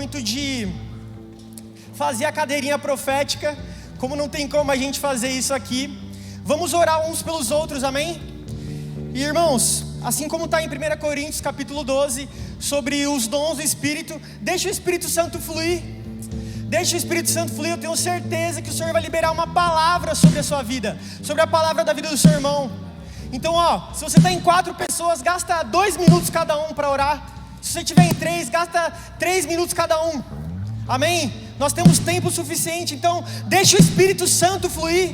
momento de fazer a cadeirinha profética. Como não tem como a gente fazer isso aqui, vamos orar uns pelos outros, amém? E irmãos, assim como está em 1 Coríntios capítulo 12, sobre os dons do Espírito, deixa o Espírito Santo fluir. Deixa o Espírito Santo fluir. Eu tenho certeza que o Senhor vai liberar uma palavra sobre a sua vida, sobre a palavra da vida do seu irmão. Então se você está em 4 pessoas, gasta 2 minutos cada um para orar. Se você estiver em 3, gasta 3 minutos cada um, amém? Nós temos tempo suficiente, então deixa o Espírito Santo fluir.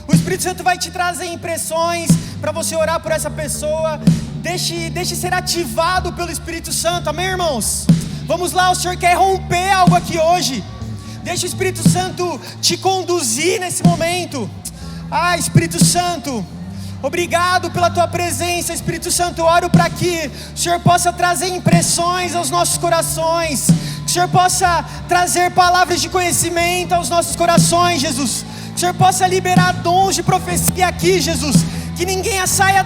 O Espírito Santo vai te trazer impressões para você orar por essa pessoa. Deixe ser ativado pelo Espírito Santo, amém, irmãos? Vamos lá, o Senhor quer romper algo aqui hoje. Deixa o Espírito Santo te conduzir nesse momento. Espírito Santo, obrigado pela tua presença. Espírito Santo, oro para que o Senhor possa trazer impressões aos nossos corações, que o Senhor possa trazer palavras de conhecimento aos nossos corações, Jesus. Que o Senhor possa liberar dons de profecia aqui, Jesus. Que ninguém saia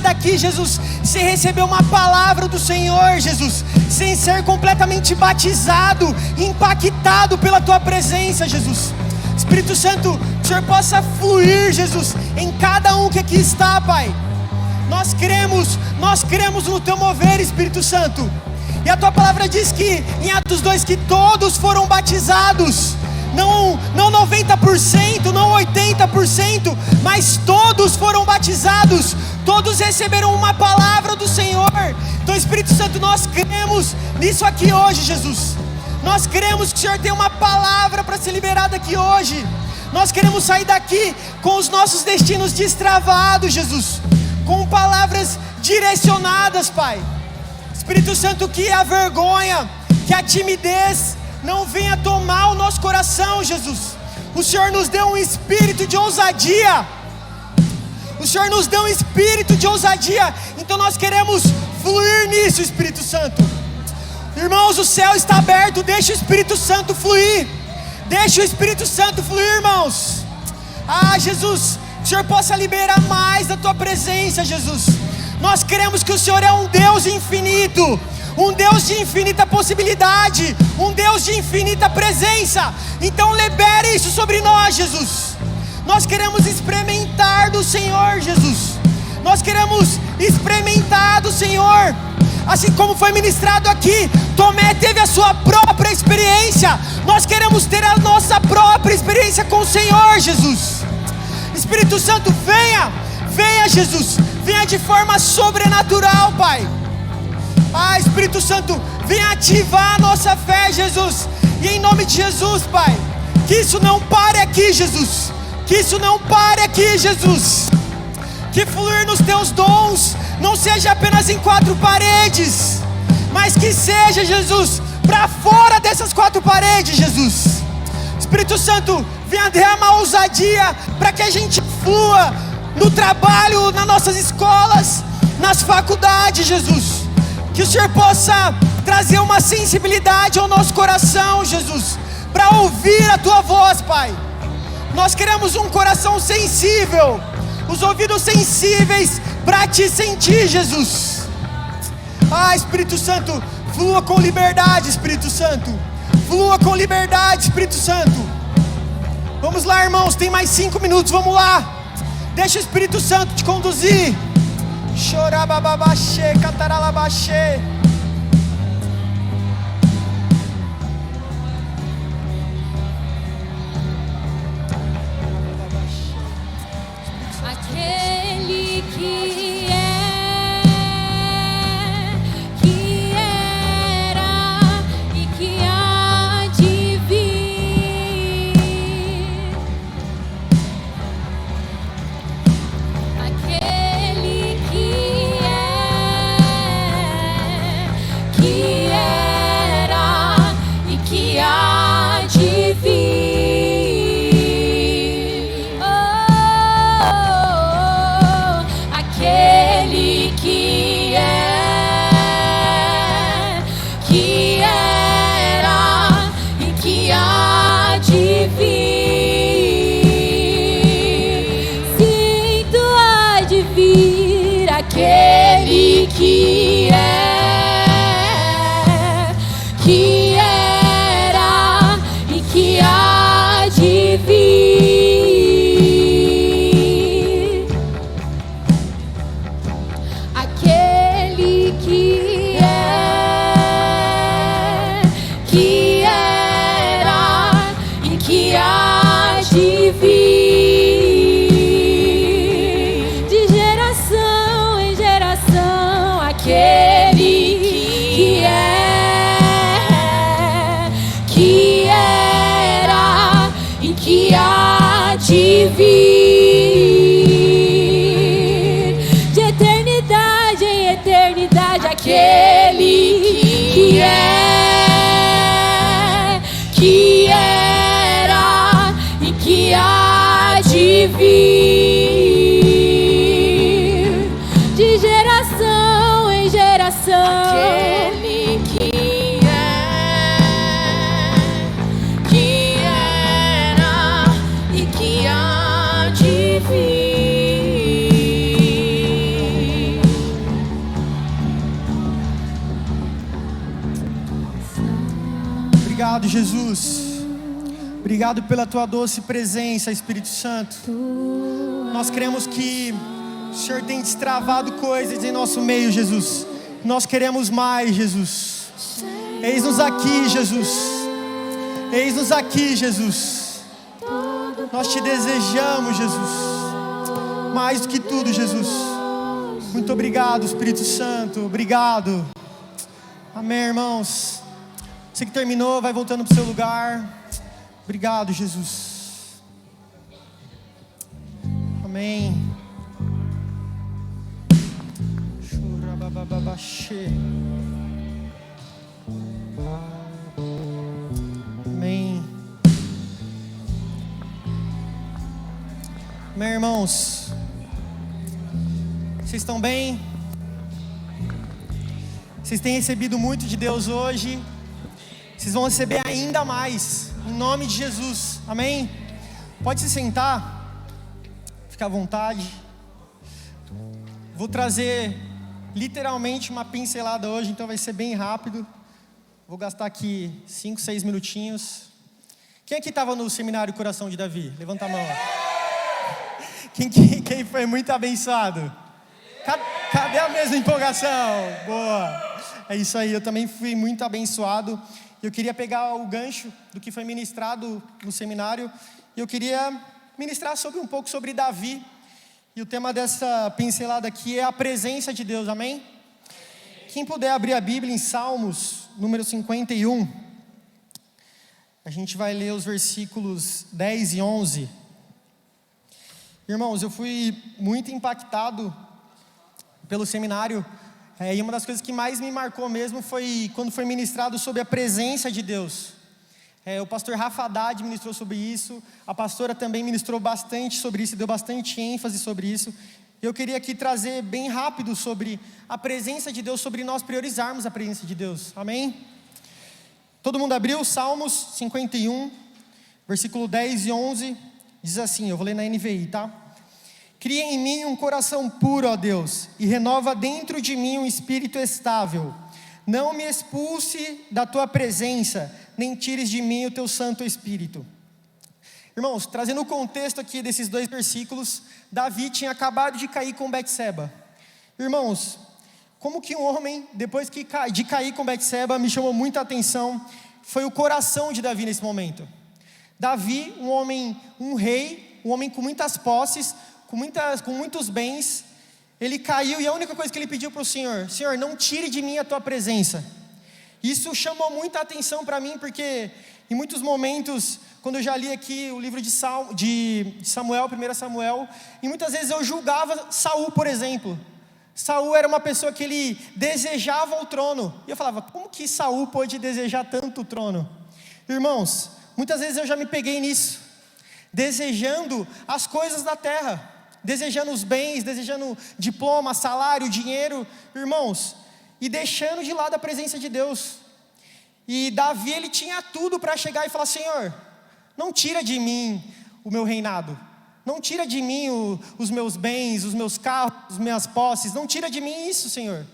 daqui, Jesus, sem receber uma palavra do Senhor, Jesus, sem ser completamente batizado, impactado pela tua presença, Jesus. Espírito Santo, que o Senhor possa fluir, Jesus, em cada um que aqui está, Pai. Nós cremos no teu mover, Espírito Santo. E a tua palavra diz que em Atos 2 que todos foram batizados. Não 90%, não 80%, mas todos foram batizados. Todos receberam uma palavra do Senhor. Então, Espírito Santo, nós cremos nisso aqui hoje, Jesus. Nós cremos que o Senhor tem uma palavra para ser liberada aqui hoje. Nós queremos sair daqui com os nossos destinos destravados, Jesus, com palavras direcionadas, Pai. Espírito Santo, que a vergonha, que a timidez não venha tomar o nosso coração, Jesus. O Senhor nos deu um espírito de ousadia. O Senhor nos deu um espírito de ousadia. Então nós queremos fluir nisso, Espírito Santo. Irmãos, o céu está aberto. Deixa o Espírito Santo fluir. Deixa o Espírito Santo fluir, irmãos. Jesus, que o Senhor possa liberar mais da tua presença, Jesus. Nós queremos que o Senhor é um Deus infinito, um Deus de infinita possibilidade, um Deus de infinita presença. Então libere isso sobre nós, Jesus. Nós queremos experimentar do Senhor, Jesus. Nós queremos experimentar do Senhor. Assim como foi ministrado aqui, Tomé teve a sua própria experiência. Nós queremos ter a nossa própria experiência com o Senhor, Jesus. Espírito Santo, venha, Jesus. Venha de forma sobrenatural, Pai. Espírito Santo, venha ativar a nossa fé, Jesus. E em nome de Jesus, Pai, que isso não pare aqui, Jesus. Que isso não pare aqui, Jesus. Que fluir nos teus dons não seja apenas em 4 paredes, mas que seja, Jesus, para fora dessas 4 paredes, Jesus. Espírito Santo, venha derramar ousadia para que a gente flua no trabalho, nas nossas escolas, nas faculdades, Jesus. Que o Senhor possa trazer uma sensibilidade ao nosso coração, Jesus, para ouvir a tua voz, Pai. Nós queremos um coração sensível, os ouvidos sensíveis para te sentir, Jesus. Espírito Santo, flua com liberdade, Espírito Santo. Flua com liberdade, Espírito Santo. Vamos lá, irmãos, tem mais 5 minutos, vamos lá. Deixa o Espírito Santo te conduzir. Chorababaxê, cataralabaxê. Aquele que era e que há de vir. Aquele que vir, de eternidade em eternidade, aquele que é, que era e que há de vir, de geração em geração. Aquele que era e que há de vir. Obrigado, Jesus. Obrigado pela tua doce presença, Espírito Santo. Nós cremos que o Senhor tem destravado coisas em nosso meio, Jesus. Nós queremos mais, Jesus. Eis-nos aqui, Jesus. Eis-nos aqui, Jesus. Nós te desejamos, Jesus. Mais do que tudo, Jesus. Muito obrigado, Espírito Santo. Obrigado. Amém, irmãos. Você que terminou, vai voltando para o seu lugar. Obrigado, Jesus. Amém. Amém. Meus irmãos, vocês estão bem? Vocês têm recebido muito de Deus hoje. Vocês vão receber ainda mais, em nome de Jesus, amém? Pode se sentar, fica à vontade. Vou trazer literalmente uma pincelada hoje, então vai ser bem rápido. Vou gastar aqui 5, 6 minutinhos. Quem aqui estava no seminário Coração de Davi? Levanta a mão. Quem foi muito abençoado? Cadê a mesma empolgação? Boa. É isso aí, eu também fui muito abençoado. Eu queria pegar o gancho do que foi ministrado no seminário. E eu queria ministrar um pouco sobre Davi. E o tema dessa pincelada aqui é a presença de Deus, amém? Quem puder abrir a Bíblia em Salmos, número 51. A gente vai ler os versículos 10 e 11. Irmãos, eu fui muito impactado pelo seminário. E uma das coisas que mais me marcou mesmo foi quando foi ministrado sobre a presença de Deus. O pastor Rafa Haddad ministrou sobre isso, a pastora também ministrou bastante sobre isso, deu bastante ênfase sobre isso. Eu queria aqui trazer bem rápido sobre a presença de Deus, sobre nós priorizarmos a presença de Deus, amém? Todo mundo abriu? Salmos 51, versículo 10 e 11, diz assim, eu vou ler na NVI, tá? Cria em mim um coração puro, ó Deus, e renova dentro de mim um espírito estável. Não me expulse da tua presença, nem tires de mim o teu Santo Espírito. Irmãos, trazendo o contexto aqui desses 2 versículos, Davi tinha acabado de cair com Betseba. Irmãos, como que um homem, depois de cair com Betseba, me chamou muita atenção, foi o coração de Davi nesse momento. Davi, um homem, um rei, um homem com muitas posses, com muitos bens, ele caiu e a única coisa que ele pediu para o Senhor: Senhor, não tire de mim a tua presença. Isso chamou muita atenção para mim, porque em muitos momentos, quando eu já li aqui o livro de Samuel, 1 Samuel, e muitas vezes eu julgava Saul, por exemplo. Saul era uma pessoa que ele desejava o trono, e eu falava, como que Saul pôde desejar tanto o trono? Irmãos, muitas vezes eu já me peguei nisso, desejando as coisas da terra, desejando os bens, desejando diploma, salário, dinheiro, irmãos, e deixando de lado a presença de Deus. E Davi, ele tinha tudo para chegar e falar: Senhor, não tira de mim o meu reinado, não tira de mim os meus bens, os meus carros, as minhas posses, não tira de mim isso, Senhor.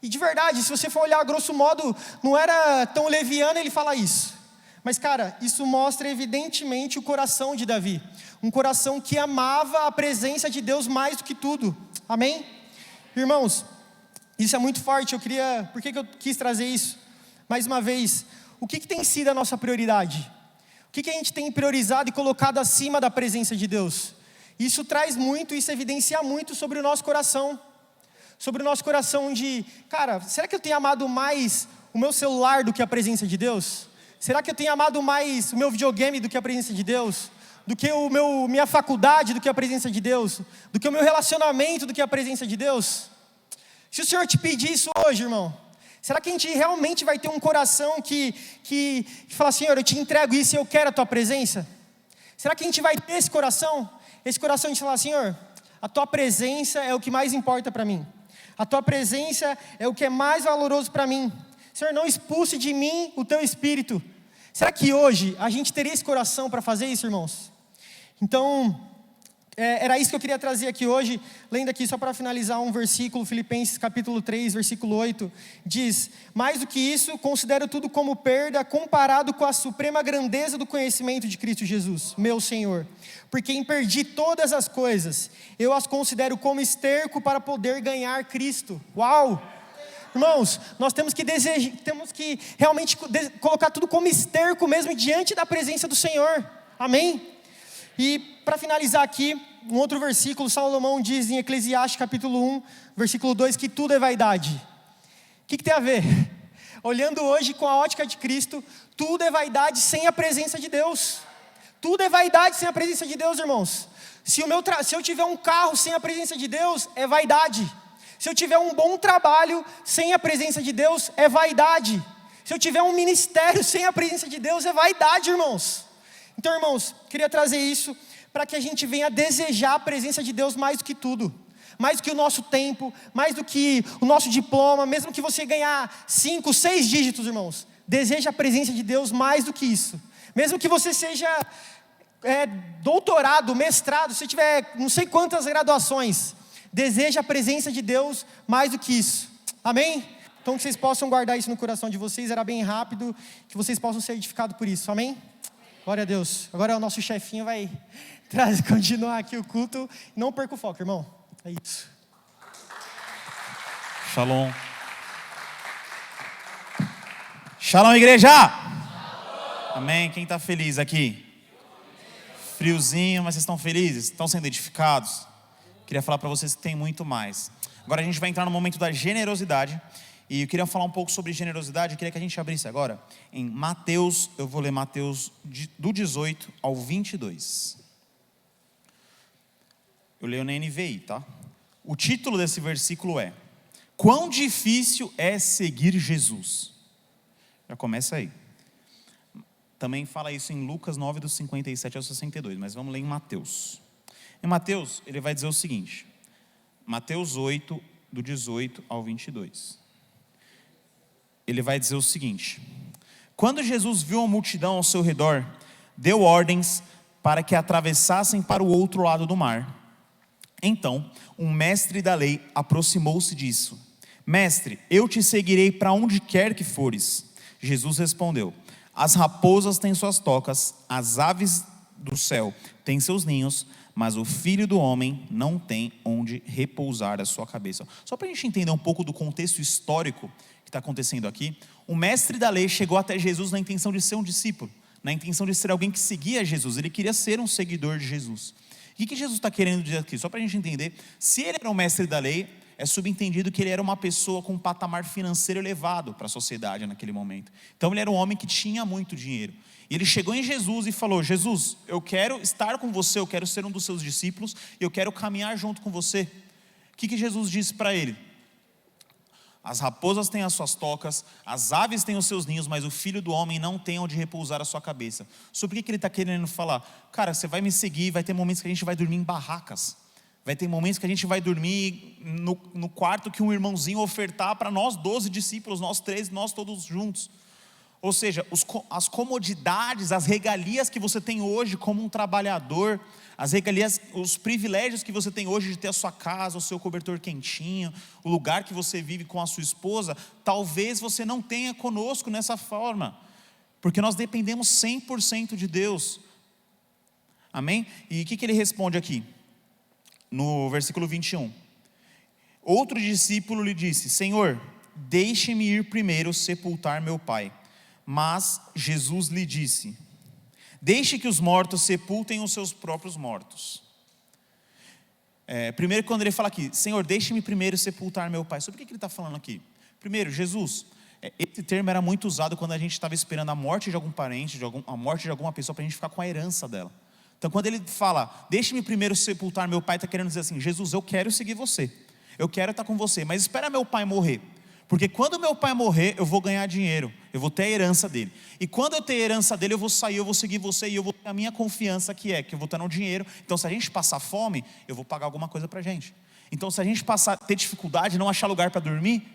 E de verdade, se você for olhar a grosso modo, não era tão leviano ele falar isso. Mas cara, isso mostra evidentemente o coração de Davi. Um coração que amava a presença de Deus mais do que tudo. Amém? Irmãos, isso é muito forte. Por que eu quis trazer isso? Mais uma vez, o que tem sido a nossa prioridade? O que a gente tem priorizado e colocado acima da presença de Deus? Isso traz muito, isso evidencia muito sobre o nosso coração. Sobre o nosso coração de, cara, será que eu tenho amado mais o meu celular do que a presença de Deus? Será que eu tenho amado mais o meu videogame do que a presença de Deus? do que minha faculdade, do que a presença de Deus, do que o meu relacionamento, do que a presença de Deus? Se o Senhor te pedir isso hoje, irmão, será que a gente realmente vai ter um coração que fala, Senhor, eu te entrego isso e eu quero a tua presença? Será que a gente vai ter esse coração? Esse coração de falar, Senhor, a tua presença é o que mais importa para mim. A tua presença é o que é mais valoroso para mim. Senhor, não expulse de mim o teu espírito. Será que hoje a gente teria esse coração para fazer isso, irmãos? Então, era isso que eu queria trazer aqui hoje. Lendo aqui só para finalizar um versículo, Filipenses capítulo 3, versículo 8. Diz, mais do que isso, considero tudo como perda comparado com a suprema grandeza do conhecimento de Cristo Jesus, meu Senhor. Porque em perdi todas as coisas, eu as considero como esterco para poder ganhar Cristo. Uau! Irmãos, nós temos que realmente colocar tudo como esterco mesmo diante da presença do Senhor. Amém? E para finalizar aqui, um outro versículo, Salomão diz em Eclesiastes capítulo 1, versículo 2, que tudo é vaidade. O que tem a ver? Olhando hoje com a ótica de Cristo, tudo é vaidade sem a presença de Deus. Tudo é vaidade sem a presença de Deus, irmãos. Se eu tiver um carro sem a presença de Deus, é vaidade. Se eu tiver um bom trabalho sem a presença de Deus, é vaidade. Se eu tiver um ministério sem a presença de Deus, é vaidade, irmãos. Então, irmãos, queria trazer isso para que a gente venha desejar a presença de Deus mais do que tudo. Mais do que o nosso tempo, mais do que o nosso diploma, mesmo que você ganhar 5, 6 dígitos, irmãos. Deseja a presença de Deus mais do que isso. Mesmo que você seja doutorado, mestrado, se tiver não sei quantas graduações, deseja a presença de Deus mais do que isso. Amém? Então que vocês possam guardar isso no coração de vocês, era bem rápido, que vocês possam ser edificados por isso. Amém? Glória a Deus. Agora o nosso chefinho vai continuar aqui o culto. Não perca o foco, irmão. É isso. Shalom. Shalom, igreja! Shalom. Amém. Quem está feliz aqui? Friozinho, mas vocês estão felizes? Estão sendo edificados? Queria falar para vocês que tem muito mais. Agora a gente vai entrar no momento da generosidade. E eu queria falar um pouco sobre generosidade. Eu queria que a gente abrisse agora em Mateus. Eu vou ler Mateus do 18 ao 22. Eu leio na NVI, tá? O título desse versículo é: quão difícil é seguir Jesus? Já começa aí. Também fala isso em Lucas 9, dos 57 ao 62. Mas vamos ler em Mateus. Em Mateus, ele vai dizer o seguinte. Mateus 8, do 18 ao 22. Ele vai dizer o seguinte: quando Jesus viu a multidão ao seu redor, deu ordens para que atravessassem para o outro lado do mar. Então, um mestre da lei aproximou-se disso. Mestre, eu te seguirei para onde quer que fores. Jesus respondeu: as raposas têm suas tocas, as aves do céu têm seus ninhos, mas o Filho do Homem não tem onde repousar a sua cabeça. Só para a gente entender um pouco do contexto histórico que está acontecendo aqui, o mestre da lei chegou até Jesus na intenção de ser um discípulo, na intenção de ser alguém que seguia Jesus. Ele queria ser um seguidor de Jesus. O que Jesus está querendo dizer aqui? Só para a gente entender, se ele era um mestre da lei, é subentendido que ele era uma pessoa com um patamar financeiro elevado para a sociedade naquele momento. Então ele era um homem que tinha muito dinheiro. E ele chegou em Jesus e falou: Jesus, eu quero estar com você, eu quero ser um dos seus discípulos, eu quero caminhar junto com você. O que Jesus disse para ele? As raposas têm as suas tocas, as aves têm os seus ninhos, mas o Filho do Homem não tem onde repousar a sua cabeça. Sobre o que ele está querendo falar? Cara, você vai me seguir, vai ter momentos que a gente vai dormir em barracas. Vai ter momentos que a gente vai dormir no quarto que um irmãozinho ofertar para nós 12 discípulos, nós 13, nós todos juntos. Ou seja, as comodidades, as regalias que você tem hoje como um trabalhador, as regalias, os privilégios que você tem hoje de ter a sua casa, o seu cobertor quentinho, o lugar que você vive com a sua esposa, talvez você não tenha conosco nessa forma, porque nós dependemos 100% de Deus. Amém? E o que ele responde aqui? No versículo 21. Outro discípulo lhe disse: Senhor, deixe-me ir primeiro sepultar meu pai. Mas Jesus lhe disse: deixe que os mortos sepultem os seus próprios mortos. Primeiro, quando ele fala aqui: Senhor, deixe-me primeiro sepultar meu pai. Sobre o que ele está falando aqui? Primeiro, Jesus, esse termo era muito usado quando a gente estava esperando a morte de algum parente, a morte de alguma pessoa, para a gente ficar com a herança dela. Então quando ele fala, deixe-me primeiro sepultar meu pai, está querendo dizer assim, Jesus, eu quero seguir você, eu quero estar com você, mas espera meu pai morrer, porque quando meu pai morrer, eu vou ganhar dinheiro, eu vou ter a herança dele, e quando eu ter a herança dele, eu vou sair, eu vou seguir você, e eu vou ter a minha confiança que eu vou estar no dinheiro. Então se a gente passar fome, eu vou pagar alguma coisa pra gente. Então se a gente ter dificuldade, não achar lugar para dormir,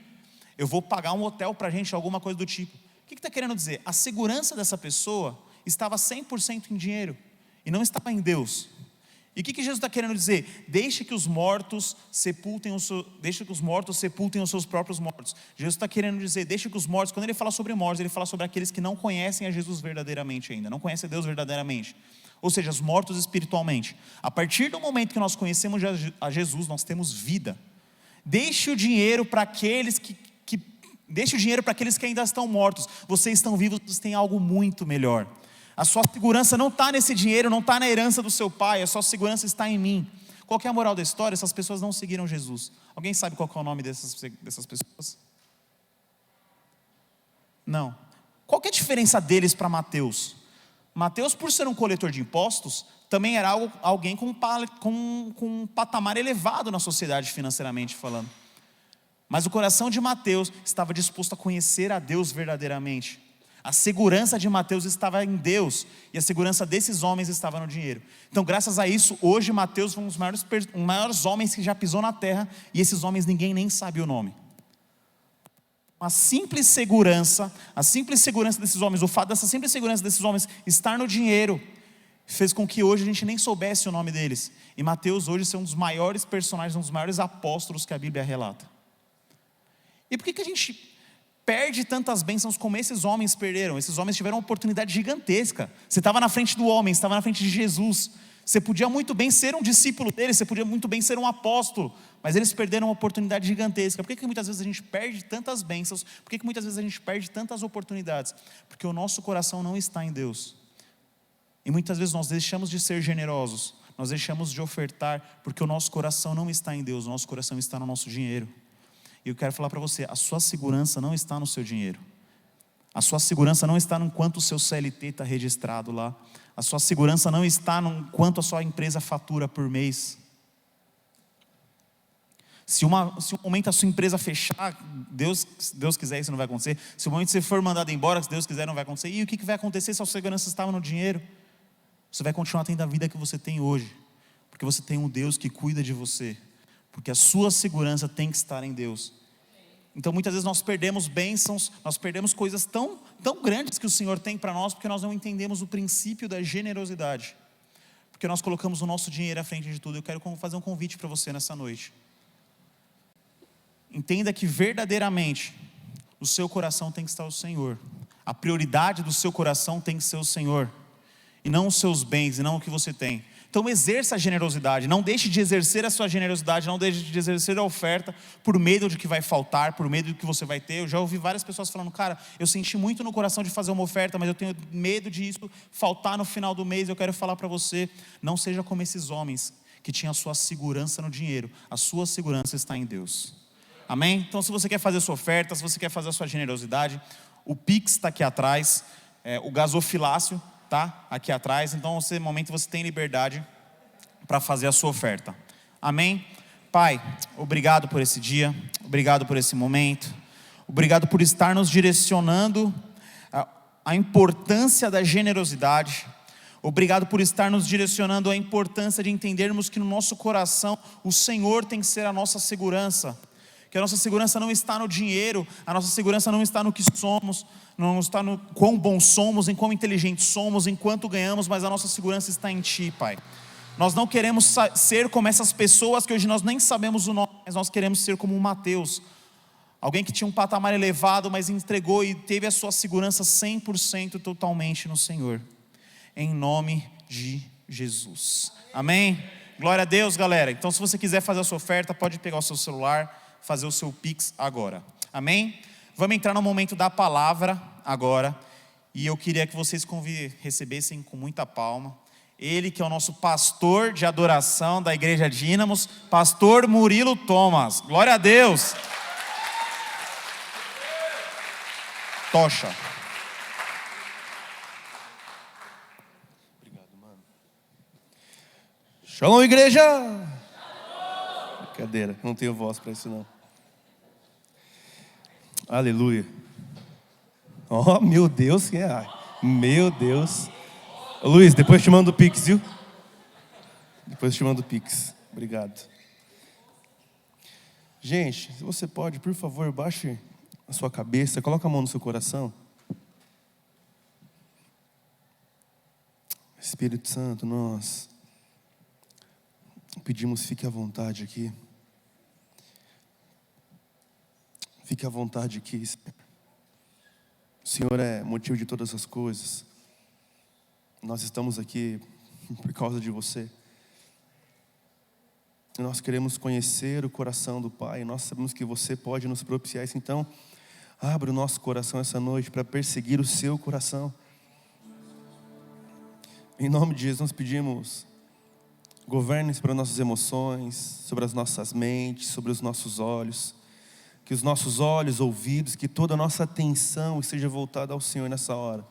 eu vou pagar um hotel pra gente, alguma coisa do tipo. O que está querendo dizer? A segurança dessa pessoa estava 100% em dinheiro, e não estava em Deus. E o que Jesus está querendo dizer? Deixe que os mortos sepultem os seus próprios mortos. Jesus está querendo dizer, deixe que os mortos, quando ele fala sobre mortos, ele fala sobre aqueles que não conhecem a Jesus verdadeiramente ainda, não conhecem a Deus verdadeiramente, ou seja, os mortos espiritualmente. A partir do momento que nós conhecemos a Jesus, nós temos vida. Deixe o dinheiro para aqueles deixe o dinheiro para aqueles que ainda estão mortos. Vocês estão vivos, vocês têm algo muito melhor. A sua segurança não está nesse dinheiro, não está na herança do seu pai, a sua segurança está em mim. Qual que é a moral da história? Essas pessoas não seguiram Jesus. Alguém sabe qual que é o nome dessas pessoas? Não. Qual que é a diferença deles para Mateus? Mateus, por ser um coletor de impostos, também era alguém com um patamar elevado na sociedade financeiramente falando. Mas o coração de Mateus estava disposto a conhecer a Deus verdadeiramente. A segurança de Mateus estava em Deus, e a segurança desses homens estava no dinheiro. Então graças a isso, hoje Mateus foi um dos maiores homens que já pisou na terra, e esses homens ninguém nem sabe o nome. A simples segurança desses homens, o fato dessa simples segurança desses homens estar no dinheiro, fez com que hoje a gente nem soubesse o nome deles. E Mateus hoje é um dos maiores personagens, um dos maiores apóstolos que a Bíblia relata. E por que a gente perde tantas bênçãos como esses homens perderam? Esses homens tiveram uma oportunidade gigantesca. Você estava na frente do homem, você estava na frente de Jesus. Você podia muito bem ser um discípulo dele, você podia muito bem ser um apóstolo, mas eles perderam uma oportunidade gigantesca. Por que muitas vezes a gente perde tantas bênçãos? Por que muitas vezes a gente perde tantas oportunidades? Porque o nosso coração não está em Deus. E muitas vezes nós deixamos de ser generosos, nós deixamos de ofertar, porque o nosso coração não está em Deus, o nosso coração está no nosso dinheiro. E eu quero falar para você, a sua segurança não está no seu dinheiro. A sua segurança não está no quanto o seu CLT está registrado lá. A sua segurança não está no quanto a sua empresa fatura por mês. Se um momento a sua empresa fechar, Deus quiser, isso não vai acontecer. Se o momento você for mandado embora, se Deus quiser, não vai acontecer. E o que vai acontecer se a sua segurança estava no dinheiro? Você vai continuar tendo a vida que você tem hoje, porque você tem um Deus que cuida de você. Porque a sua segurança tem que estar em Deus. Então muitas vezes nós perdemos bênçãos, nós perdemos coisas tão grandes que o Senhor tem para nós, porque nós não entendemos o princípio da generosidade. Porque nós colocamos o nosso dinheiro à frente de tudo. Eu quero fazer um convite para você nessa noite. Entenda que verdadeiramente o seu coração tem que estar o Senhor. A prioridade do seu coração tem que ser o Senhor. E não os seus bens, e não o que você tem. Então exerça a generosidade, não deixe de exercer a sua generosidade, não deixe de exercer a oferta por medo de que vai faltar, por medo do que você vai ter. Eu já ouvi várias pessoas falando, cara, eu senti muito no coração de fazer uma oferta, mas eu tenho medo de isso faltar no final do mês. Eu quero falar para você, não seja como esses homens que tinham a sua segurança no dinheiro, a sua segurança está em Deus. Amém? Então se você quer fazer a sua oferta, se você quer fazer a sua generosidade, o Pix está aqui atrás, o gasofilácio tá aqui atrás, então nesse momento você tem liberdade para fazer a sua oferta. Amém? Pai, obrigado por esse dia, obrigado por esse momento, obrigado por estar nos direcionando a importância da generosidade, obrigado por estar nos direcionando a importância de entendermos que no nosso coração o Senhor tem que ser a nossa segurança, que a nossa segurança não está no dinheiro, a nossa segurança não está no que somos, não está no quão bons somos, em quão inteligentes somos, em quanto ganhamos, mas a nossa segurança está em Ti, Pai. Nós não queremos ser como essas pessoas que hoje nós nem sabemos o nome, mas nós queremos ser como o Mateus, alguém que tinha um patamar elevado, mas entregou e teve a sua segurança 100% totalmente no Senhor, em nome de Jesus, amém? Glória a Deus, galera. Então se você quiser fazer a sua oferta, pode pegar o seu celular, fazer o seu Pix agora, amém? Vamos entrar no momento da palavra agora, e eu queria que vocês recebessem com muita palma, ele que é o nosso pastor de adoração da Igreja Dínamos, pastor Murilo Thomas, glória a Deus. Tocha. Obrigado, mano. Shalom, igreja! Brincadeira, não tenho voz para isso não. Aleluia. Oh, meu Deus, que é? Meu Deus. Luiz, depois te mando o Pix, viu? Depois te mando o Pix. Obrigado. Gente, se você pode, por favor, baixe a sua cabeça, coloque a mão no seu coração. Espírito Santo, nós pedimos, fique à vontade aqui. Fique à vontade aqui. O Senhor é motivo de todas as coisas. Nós estamos aqui por causa de você. Nós queremos conhecer o coração do Pai. Nós sabemos que você pode nos propiciar isso. Então, abra o nosso coração essa noite para perseguir o seu coração. Em nome de Jesus, nós pedimos, governe sobre as nossas emoções, sobre as nossas mentes, sobre os nossos olhos. Que os nossos olhos, ouvidos, que toda a nossa atenção esteja voltada ao Senhor nessa hora.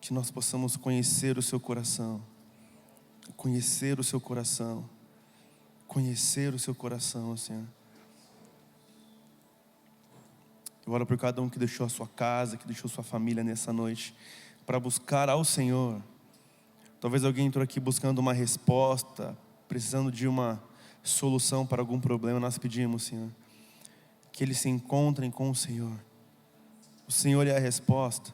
Que nós possamos conhecer o seu coração. Conhecer o seu coração. Conhecer o seu coração, Senhor. Eu oro por cada um que deixou a sua casa, que deixou sua família nessa noite, para buscar ao Senhor. Talvez alguém entrou aqui buscando uma resposta, precisando de uma solução para algum problema. Nós pedimos, Senhor, que eles se encontrem com o Senhor. O Senhor é a resposta.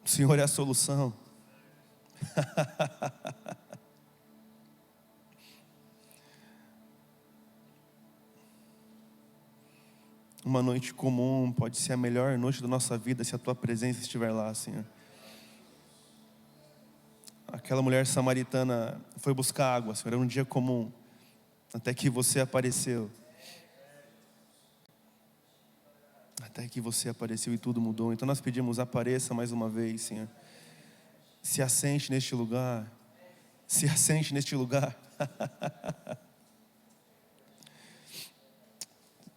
O Senhor é a solução. Uma noite comum pode ser a melhor noite da nossa vida se a Tua presença estiver lá, Senhor. Aquela mulher samaritana foi buscar água, Senhor, era um dia comum, até que você apareceu. Até que você apareceu e tudo mudou. Então nós pedimos, apareça mais uma vez, Senhor. Se assente neste lugar. Se assente neste lugar.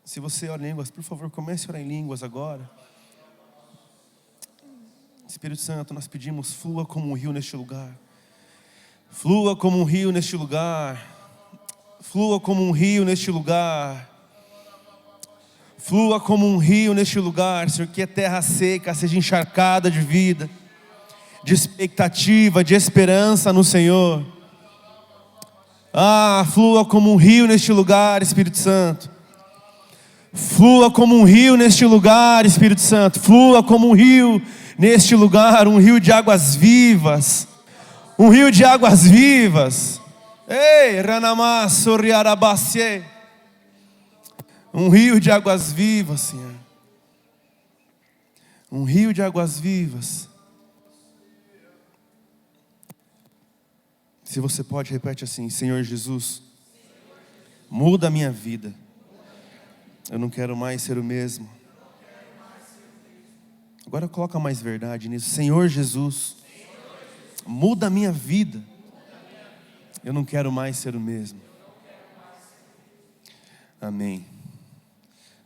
Se você ora em línguas, por favor, comece a orar em línguas agora. Espírito Santo, nós pedimos, flua como um rio neste lugar. Flua como um rio neste lugar. Flua como um rio neste lugar. Flua como um rio neste lugar, Senhor, que a terra seca seja encharcada de vida, de expectativa, de esperança no Senhor. Flua como um rio neste lugar, Espírito Santo. Flua como um rio neste lugar, Espírito Santo. Flua como um rio neste lugar, um rio de águas vivas. Um rio de águas vivas. Ei, Ranamá, Soriarabacie. Um rio de águas vivas, Senhor. Um rio de águas vivas. Se você pode, repete assim: Senhor Jesus, muda a minha vida. Eu não quero mais ser o mesmo. Agora coloca mais verdade nisso. Senhor Jesus, muda a minha vida. Eu não quero mais ser o mesmo. Amém.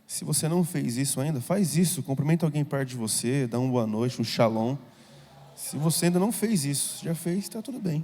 Se você não fez isso ainda, faz isso. Cumprimenta alguém perto de você, dá uma boa noite, um shalom. Se você ainda não fez isso, já fez, está tudo bem.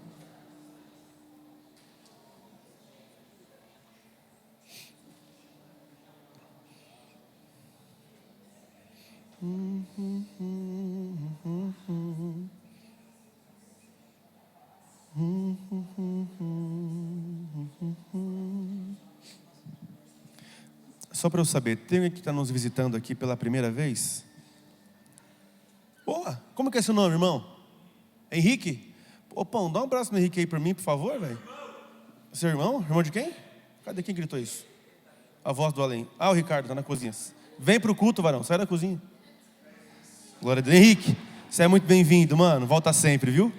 Só para eu saber, tem alguém que está nos visitando aqui pela primeira vez? Boa! Como que é seu nome, irmão? Henrique? Ô, Pão, dá um abraço no Henrique aí para mim, por favor, velho. Seu irmão? Irmão de quem? Cadê quem gritou isso? A voz do além. O Ricardo, está na cozinha. Vem para o culto, varão, sai da cozinha. Glória a Deus. Henrique, você é muito bem-vindo, mano. Volta sempre, viu?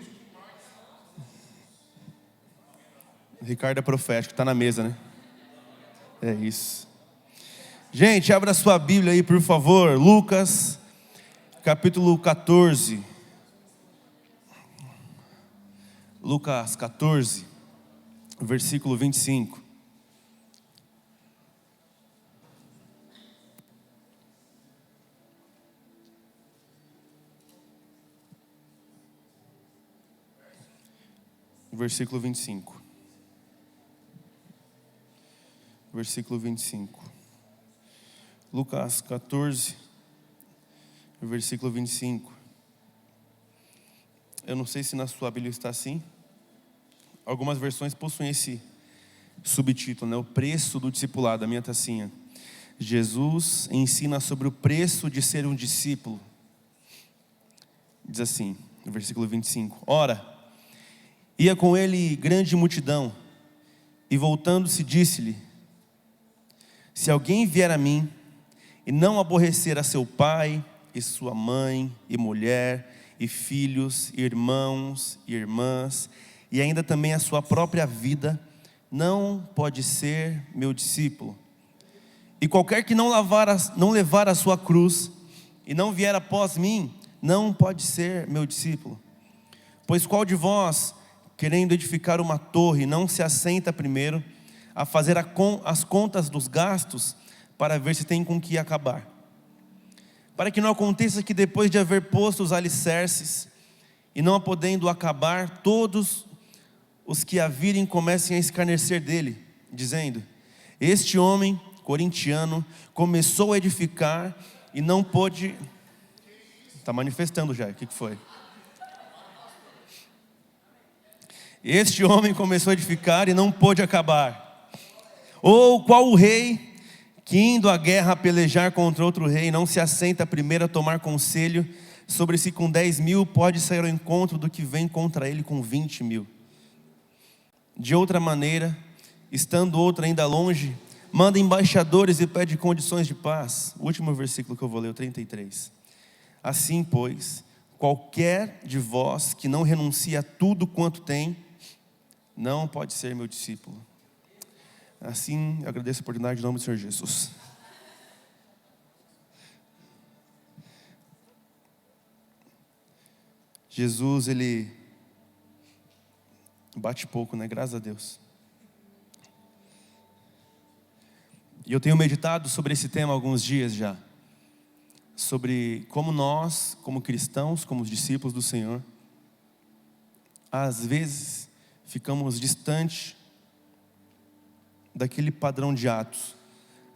O Ricardo é profético, está na mesa, né? É isso. Gente, abra sua Bíblia aí, por favor. Lucas, capítulo 14. Lucas 14, versículo 25. versículo 25. Versículo 25. Lucas 14, versículo 25. Eu não sei se na sua Bíblia está assim. Algumas versões possuem esse subtítulo, né? O preço do discipulado. A minha está assim: Jesus ensina sobre o preço de ser um discípulo. Diz assim, no versículo 25: Ora, ia com ele grande multidão, e voltando-se disse-lhe: Se alguém vier a mim, e não aborrecer a seu pai, e sua mãe, e mulher, e filhos, e irmãos, e irmãs, e ainda também a sua própria vida, não pode ser meu discípulo. E qualquer que não levar a sua cruz, e não vier após mim, não pode ser meu discípulo. Pois qual de vós, querendo edificar uma torre, não se assenta primeiro a fazer as contas dos gastos, para ver se tem com que acabar? Para que não aconteça que depois de haver posto os alicerces, e não podendo acabar, todos os que a virem comecem a escarnecer dele, dizendo: Este homem corintiano começou a edificar e não pôde... Está manifestando já, o que foi? Este homem começou a edificar e não pôde acabar. Ou qual o rei que indo à guerra a pelejar contra outro rei, não se assenta primeiro a tomar conselho sobre se com 10.000 pode sair ao encontro do que vem contra ele com 20.000? De outra maneira, estando outro ainda longe, manda embaixadores e pede condições de paz. O último versículo que eu vou ler, o 33. Assim, pois, qualquer de vós que não renuncia a tudo quanto tem, não pode ser meu discípulo. Assim, eu agradeço a oportunidade em nome do Senhor Jesus. Jesus, ele bate pouco, né? Graças a Deus. E eu tenho meditado sobre esse tema há alguns dias já. Sobre como nós, como cristãos, como os discípulos do Senhor, às vezes ficamos distantes daquele padrão de Atos.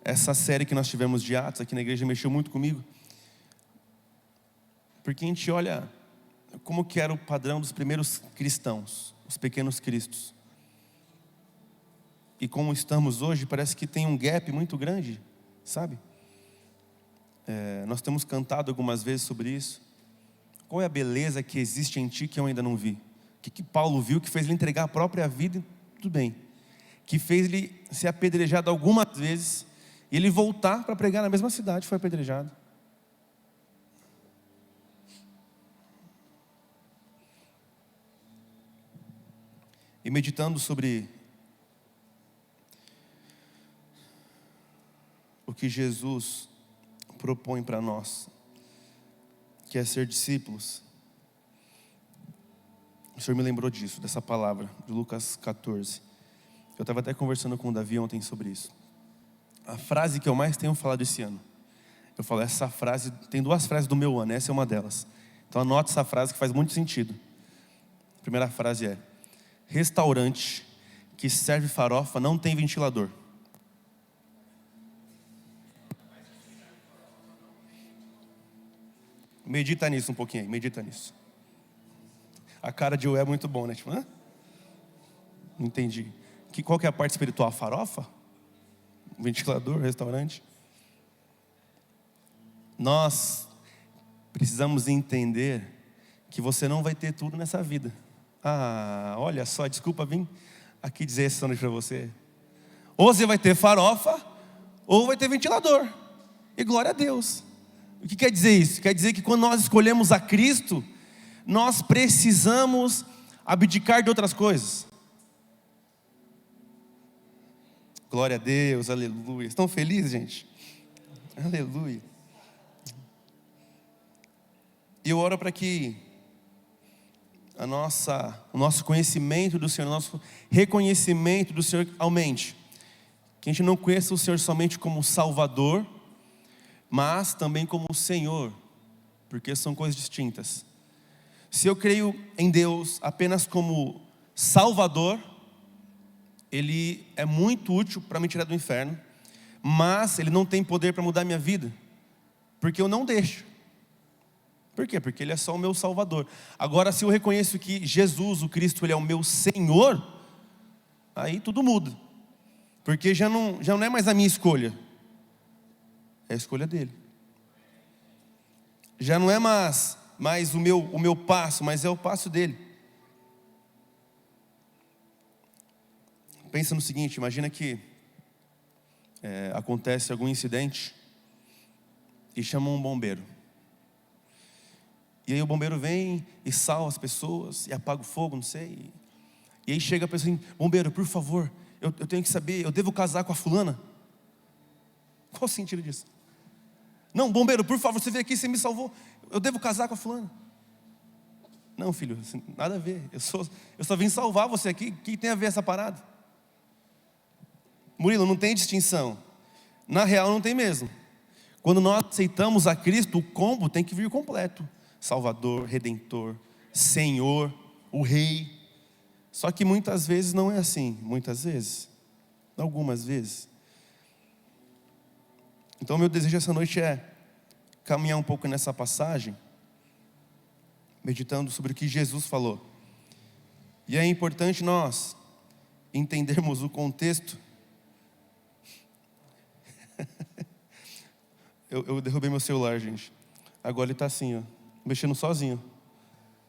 Essa série que nós tivemos de Atos aqui na igreja mexeu muito comigo, porque a gente olha como que era o padrão dos primeiros cristãos, os pequenos cristos, e como estamos hoje, parece que tem um gap muito grande, sabe? Nós temos cantado algumas vezes sobre isso. Qual é a beleza que existe em ti que eu ainda não vi? O que Paulo viu que fez ele entregar a própria vida? Tudo bem. Que fez ele ser apedrejado algumas vezes, e ele voltar para pregar na mesma cidade, foi apedrejado. E meditando sobre o que Jesus propõe para nós, que é ser discípulos, o Senhor me lembrou disso, dessa palavra, de Lucas 14. Eu estava até conversando com o Davi ontem sobre isso. A frase que eu mais tenho falado esse ano, eu falo, essa frase, tem 2 frases do meu ano, essa é uma delas. Então anota essa frase que faz muito sentido. A primeira frase é: restaurante que serve farofa não tem ventilador. Medita nisso um pouquinho aí, medita nisso. A cara de Ué é muito bom, né? Tipo, hã? Não entendi. Qual que é a parte espiritual? A farofa? Ventilador, restaurante? Nós precisamos entender que você não vai ter tudo nessa vida. Ah, olha só, desculpa vir aqui dizer esse sonho para você. Ou você vai ter farofa, ou vai ter ventilador. E glória a Deus. O que quer dizer isso? Quer dizer que quando nós escolhemos a Cristo, nós precisamos abdicar de outras coisas. Glória a Deus, aleluia. Estão felizes, gente? Aleluia. E eu oro para que o nosso conhecimento do Senhor, o nosso reconhecimento do Senhor aumente. Que a gente não conheça o Senhor somente como Salvador, mas também como o Senhor, porque são coisas distintas. Se eu creio em Deus apenas como Salvador, ele é muito útil para me tirar do inferno, mas ele não tem poder para mudar a minha vida, porque eu não deixo. Por quê? Porque ele é só o meu Salvador. Agora, se eu reconheço que Jesus, o Cristo, ele é o meu Senhor, aí tudo muda, porque já não é mais a minha escolha, é a escolha dele. Já não é mais o meu passo, mas é o passo dele. Pensa no seguinte, imagina que acontece algum incidente e chamam um bombeiro. E aí o bombeiro vem e salva as pessoas e apaga o fogo, não sei. E aí chega a pessoa assim, bombeiro, por favor, eu tenho que saber, eu devo casar com a fulana? Qual o sentido disso? Não, bombeiro, por favor, você veio aqui, você me salvou, eu devo casar com a fulana? Não, filho, nada a ver, eu só vim salvar você aqui, o que tem a ver essa parada? Murilo, não tem distinção. Na real não tem mesmo. Quando nós aceitamos a Cristo, o combo tem que vir completo. Salvador, Redentor, Senhor, o Rei. Só que muitas vezes não é assim. Muitas vezes. Algumas vezes. Então meu desejo essa noite é caminhar um pouco nessa passagem, meditando sobre o que Jesus falou. E é importante nós entendermos o contexto. Eu derrubei meu celular, gente. Agora ele está assim, ó, mexendo sozinho.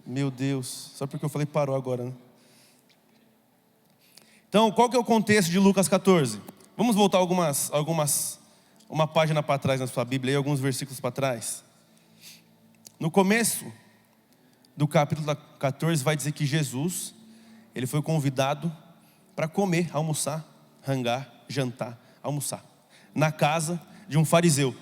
Meu Deus, só porque eu falei parou agora, né? Então, qual que é o contexto de Lucas 14? Vamos voltar uma página para trás na sua Bíblia, aí, alguns versículos para trás. No começo do capítulo 14 vai dizer que Jesus, ele foi convidado para comer, almoçar, rangar, jantar, almoçar, na casa de um fariseu.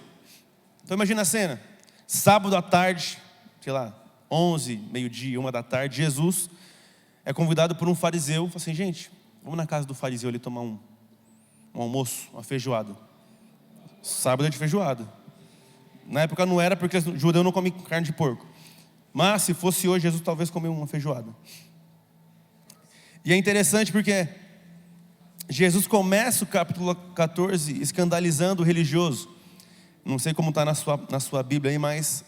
Então imagina a cena, sábado à tarde, sei lá, 11, meio-dia, 1 da tarde, Jesus é convidado por um fariseu, fala assim, gente, vamos na casa do fariseu ali tomar um almoço, uma feijoada. Sábado é de feijoada. Na época não era porque o judeu não come carne de porco. Mas se fosse hoje, Jesus talvez comeu uma feijoada. E é interessante porque Jesus começa o capítulo 14 escandalizando o religioso. Não sei como está na sua Bíblia aí, mas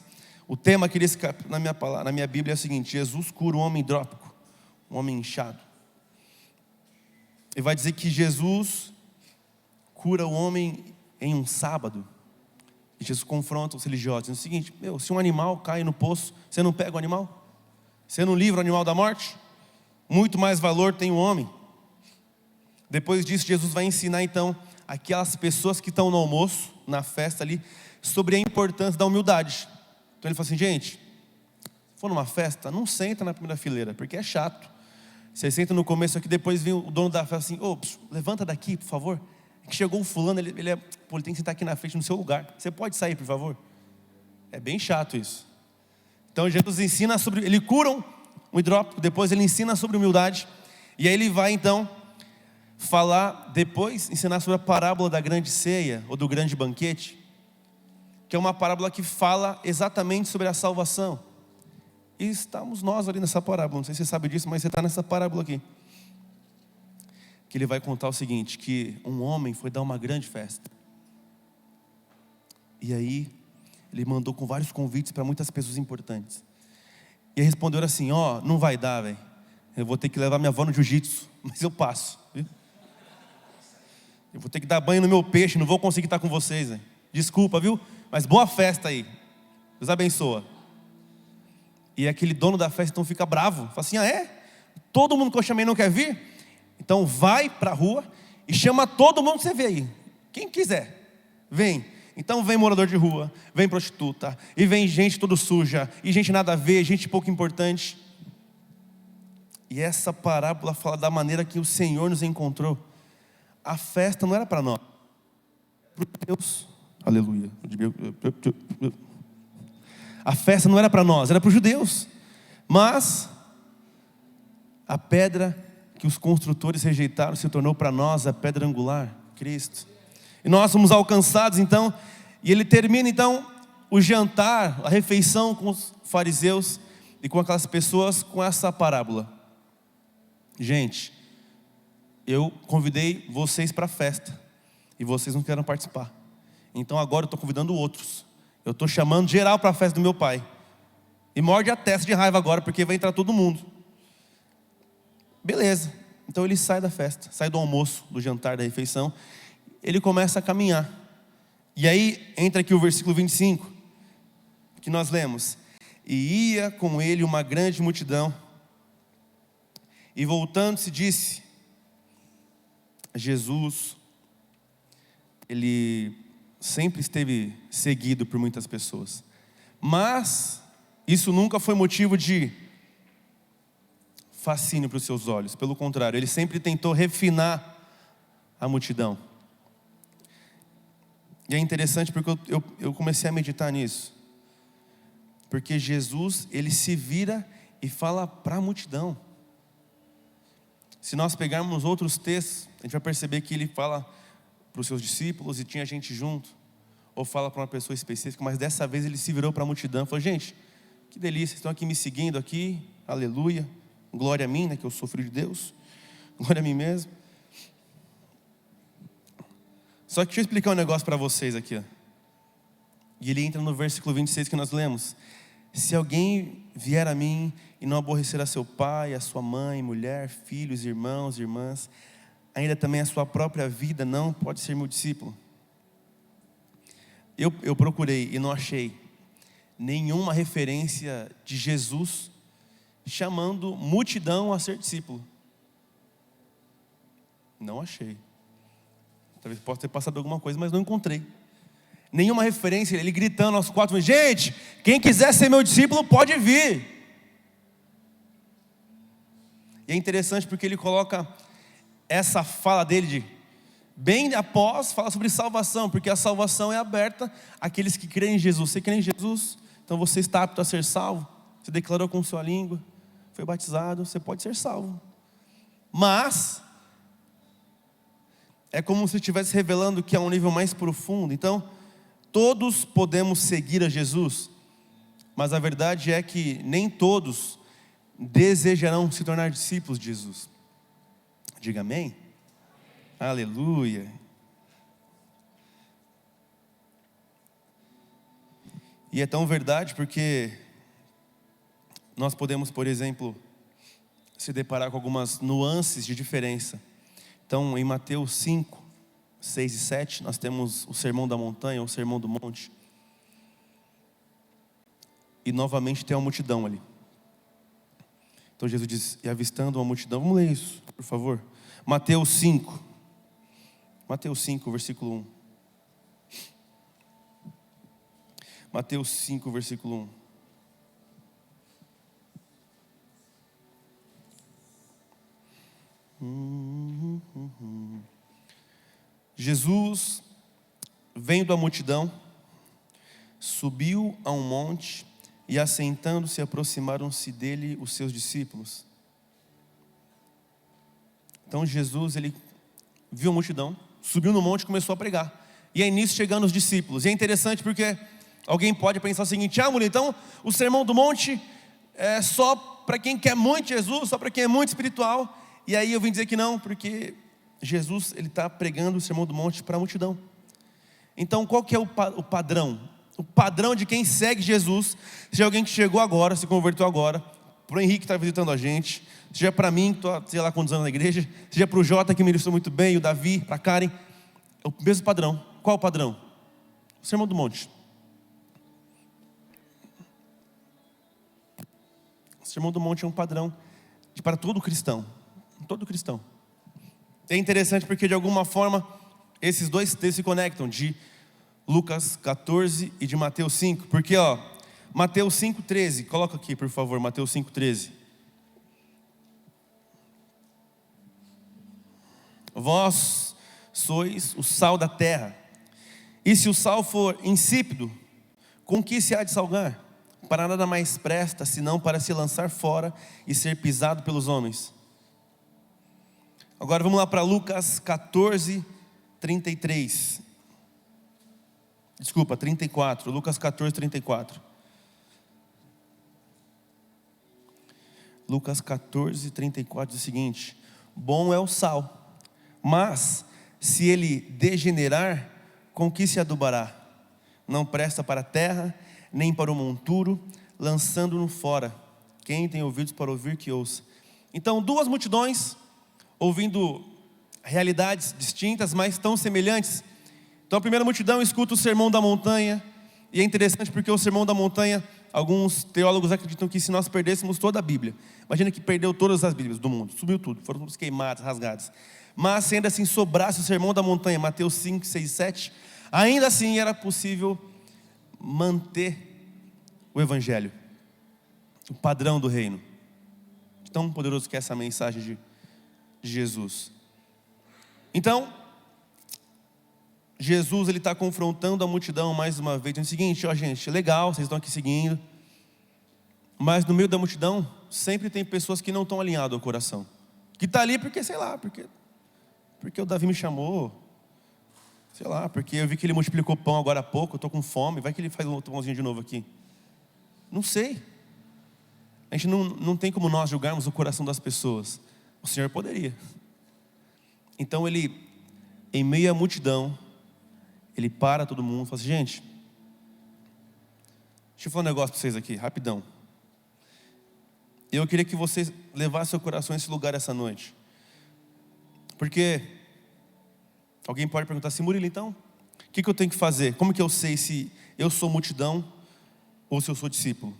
o tema aqui desse capítulo na minha Bíblia é o seguinte: Jesus cura um homem hidrópico, um homem inchado. E vai dizer que Jesus cura o homem em um sábado. E Jesus confronta os religiosos, dizendo o seguinte: se um animal cai no poço, você não pega o animal? Você não livra o animal da morte? Muito mais valor tem o homem. Depois disso, Jesus vai ensinar então aquelas pessoas que estão no almoço, na festa ali, sobre a importância da humildade. Então ele fala assim, gente, se for numa festa, não senta na primeira fileira, porque é chato. Você senta no começo aqui, depois vem o dono da festa assim, levanta daqui, por favor. Que chegou o fulano, ele tem que sentar aqui na frente no seu lugar. Você pode sair, por favor? É bem chato isso. Então Jesus ensina sobre, ele cura um hidrópico, depois ele ensina sobre humildade. E aí ele vai então ensinar sobre a parábola da grande ceia, ou do grande banquete, que é uma parábola que fala exatamente sobre a salvação. E estamos nós ali nessa parábola, não sei se você sabe disso, mas você está nessa parábola aqui. Que ele vai contar o seguinte, que um homem foi dar uma grande festa. E aí, ele mandou com vários convites para muitas pessoas importantes. E aí respondeu assim, não vai dar, velho. Eu vou ter que levar minha avó no jiu-jitsu, mas eu passo, viu? Eu vou ter que dar banho no meu peixe, não vou conseguir estar com vocês, véio. Desculpa, viu? Mas boa festa aí. Deus abençoa. E aquele dono da festa então fica bravo. Fala assim, todo mundo que eu chamei não quer vir? Então vai para a rua e chama todo mundo que você vê aí. Quem quiser, vem. Então vem morador de rua, vem prostituta, e vem gente toda suja, e gente nada a ver, gente pouco importante. E essa parábola fala da maneira que o Senhor nos encontrou. A festa não era para nós, para Deus. Aleluia. A festa não era para nós, era para os judeus. Mas a pedra que os construtores rejeitaram se tornou para nós a pedra angular, Cristo. E nós somos alcançados então, e ele termina então o jantar, a refeição com os fariseus e com aquelas pessoas com essa parábola. gente, eu convidei vocês para a festa e vocês não querem participar. Então agora eu estou convidando outros. Eu estou chamando geral para a festa do meu pai. E morde a testa de raiva agora, porque vai entrar todo mundo. Beleza. Então ele sai da festa, sai do almoço, do jantar, da refeição. Ele começa a caminhar. E aí entra aqui o versículo 25, que nós lemos. E ia com ele uma grande multidão. E voltando-se disse: Jesus, ele sempre esteve seguido por muitas pessoas. Mas isso nunca foi motivo de fascínio para os seus olhos. Pelo contrário, ele sempre tentou refinar a multidão. E é interessante porque eu comecei a meditar nisso. Porque Jesus, ele se vira e fala para a multidão. Se nós pegarmos outros textos, a gente vai perceber que ele fala para os seus discípulos e tinha gente junto. Ou fala para uma pessoa específica, mas dessa vez ele se virou para a multidão. Falou: gente, que delícia, estão aqui me seguindo aqui, aleluia. Glória a mim, né, que eu sou filho de Deus. Glória a mim mesmo. Só que deixa eu explicar um negócio para vocês aqui, ó. E ele entra no versículo 26 que nós lemos. Se alguém vier a mim e não aborrecer a seu pai, a sua mãe, mulher, filhos, irmãos, irmãs, ainda também a sua própria vida, não pode ser meu discípulo. Eu procurei e não achei nenhuma referência de Jesus chamando multidão a ser discípulo. Não achei. Talvez possa ter passado alguma coisa, mas não encontrei nenhuma referência, ele gritando aos quatro: gente, quem quiser ser meu discípulo pode vir. E é interessante porque ele coloca essa fala dele de bem após, fala sobre salvação, porque a salvação é aberta àqueles que creem em Jesus. Você crê em Jesus? Então você está apto a ser salvo. Você declarou com sua língua, foi batizado, você pode ser salvo. Mas é como se estivesse revelando que é um nível mais profundo. Então, todos podemos seguir a Jesus, mas a verdade é que nem todos desejarão se tornar discípulos de Jesus. Diga amém. Aleluia. E é tão verdade porque nós podemos, por exemplo, se deparar com algumas nuances de diferença. Então, em Mateus 5, 6 e 7, nós temos o Sermão da Montanha, o Sermão do Monte. E novamente tem uma multidão ali. Então Jesus diz: e avistando uma multidão, vamos ler isso, por favor. Mateus 5, versículo 1. Mateus 5, versículo 1. Jesus, vendo a multidão, subiu a um monte e, assentando-se, aproximaram-se dele os seus discípulos. Então Jesus, ele viu a multidão, subiu no monte e começou a pregar. E aí nisso chegando os discípulos. E é interessante porque alguém pode pensar o seguinte: mulher, então o sermão do monte é só para quem quer muito Jesus, só para quem é muito espiritual. E aí eu vim dizer que não, porque Jesus, ele está pregando o sermão do monte para a multidão. Então qual que é o padrão? O padrão de quem segue Jesus, seja alguém que chegou agora, se converteu agora, para o Henrique que está visitando a gente, seja para mim, que estou sei lá quantos anos na igreja, seja para o Jota que ministrou muito bem, o Davi, para a Karen, é o mesmo padrão. Qual o padrão? O sermão do monte. O sermão do monte é um padrão para todo cristão. Todo cristão. É interessante porque de alguma forma esses dois textos se conectam, de Lucas 14 e de Mateus 5. Porque Mateus 5,13, coloca aqui por favor, Mateus 5,13. Vós sois o sal da terra, e se o sal for insípido, com que se há de salgar? Para nada mais presta, senão para se lançar fora e ser pisado pelos homens. Agora vamos lá para Lucas 14, 33. Desculpa, 34. Lucas 14, 34. Lucas 14, 34 diz o seguinte: bom é o sal, mas se ele degenerar, com que se adubará? Não presta para a terra, nem para o monturo, lançando-no fora. Quem tem ouvidos para ouvir, que ouça. Então, duas multidões, ouvindo realidades distintas, mas tão semelhantes. Então, a primeira multidão escuta o Sermão da Montanha, e é interessante porque o Sermão da Montanha, alguns teólogos acreditam que se nós perdêssemos toda a Bíblia, imagina que perdeu todas as Bíblias do mundo, sumiu tudo, foram todos queimados, rasgados. Mas se ainda assim sobrasse o Sermão da Montanha, Mateus 5, 6, 7, ainda assim era possível manter o Evangelho, o padrão do reino. Tão poderoso que é essa mensagem de Jesus. Então, Jesus ele está confrontando a multidão mais uma vez, dizendo o seguinte: ó gente, legal, vocês estão aqui seguindo, mas no meio da multidão sempre tem pessoas que não estão alinhadas ao coração, que está ali porque, sei lá, porque o Davi me chamou, sei lá, porque eu vi que ele multiplicou pão agora há pouco, eu estou com fome, vai que ele faz um outro pãozinho de novo aqui. Não sei. A gente não tem como nós julgarmos o coração das pessoas. O Senhor poderia. Então ele, em meio à multidão, ele para todo mundo e fala assim: gente, deixa eu falar um negócio para vocês aqui, rapidão. Eu queria que vocês levassem seu coração a esse lugar essa noite. Porque alguém pode perguntar assim: Murilo, então, o que eu tenho que fazer? Como que eu sei se eu sou multidão ou se eu sou discípulo?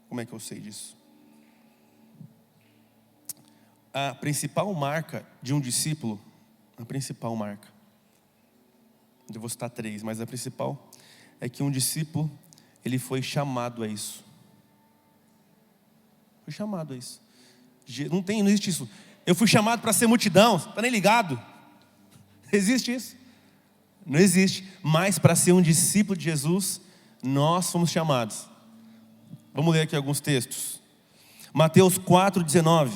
Como é que eu sei disso? A principal marca de um discípulo, a principal marca, eu vou citar 3, mas a principal é que um discípulo, ele foi chamado a isso. Foi chamado a isso. Não existe isso. Eu fui chamado para ser multidão, está nem ligado? Existe isso? Não existe. Mas para ser um discípulo de Jesus, nós fomos chamados. Vamos ler aqui alguns textos. Mateus 4,19.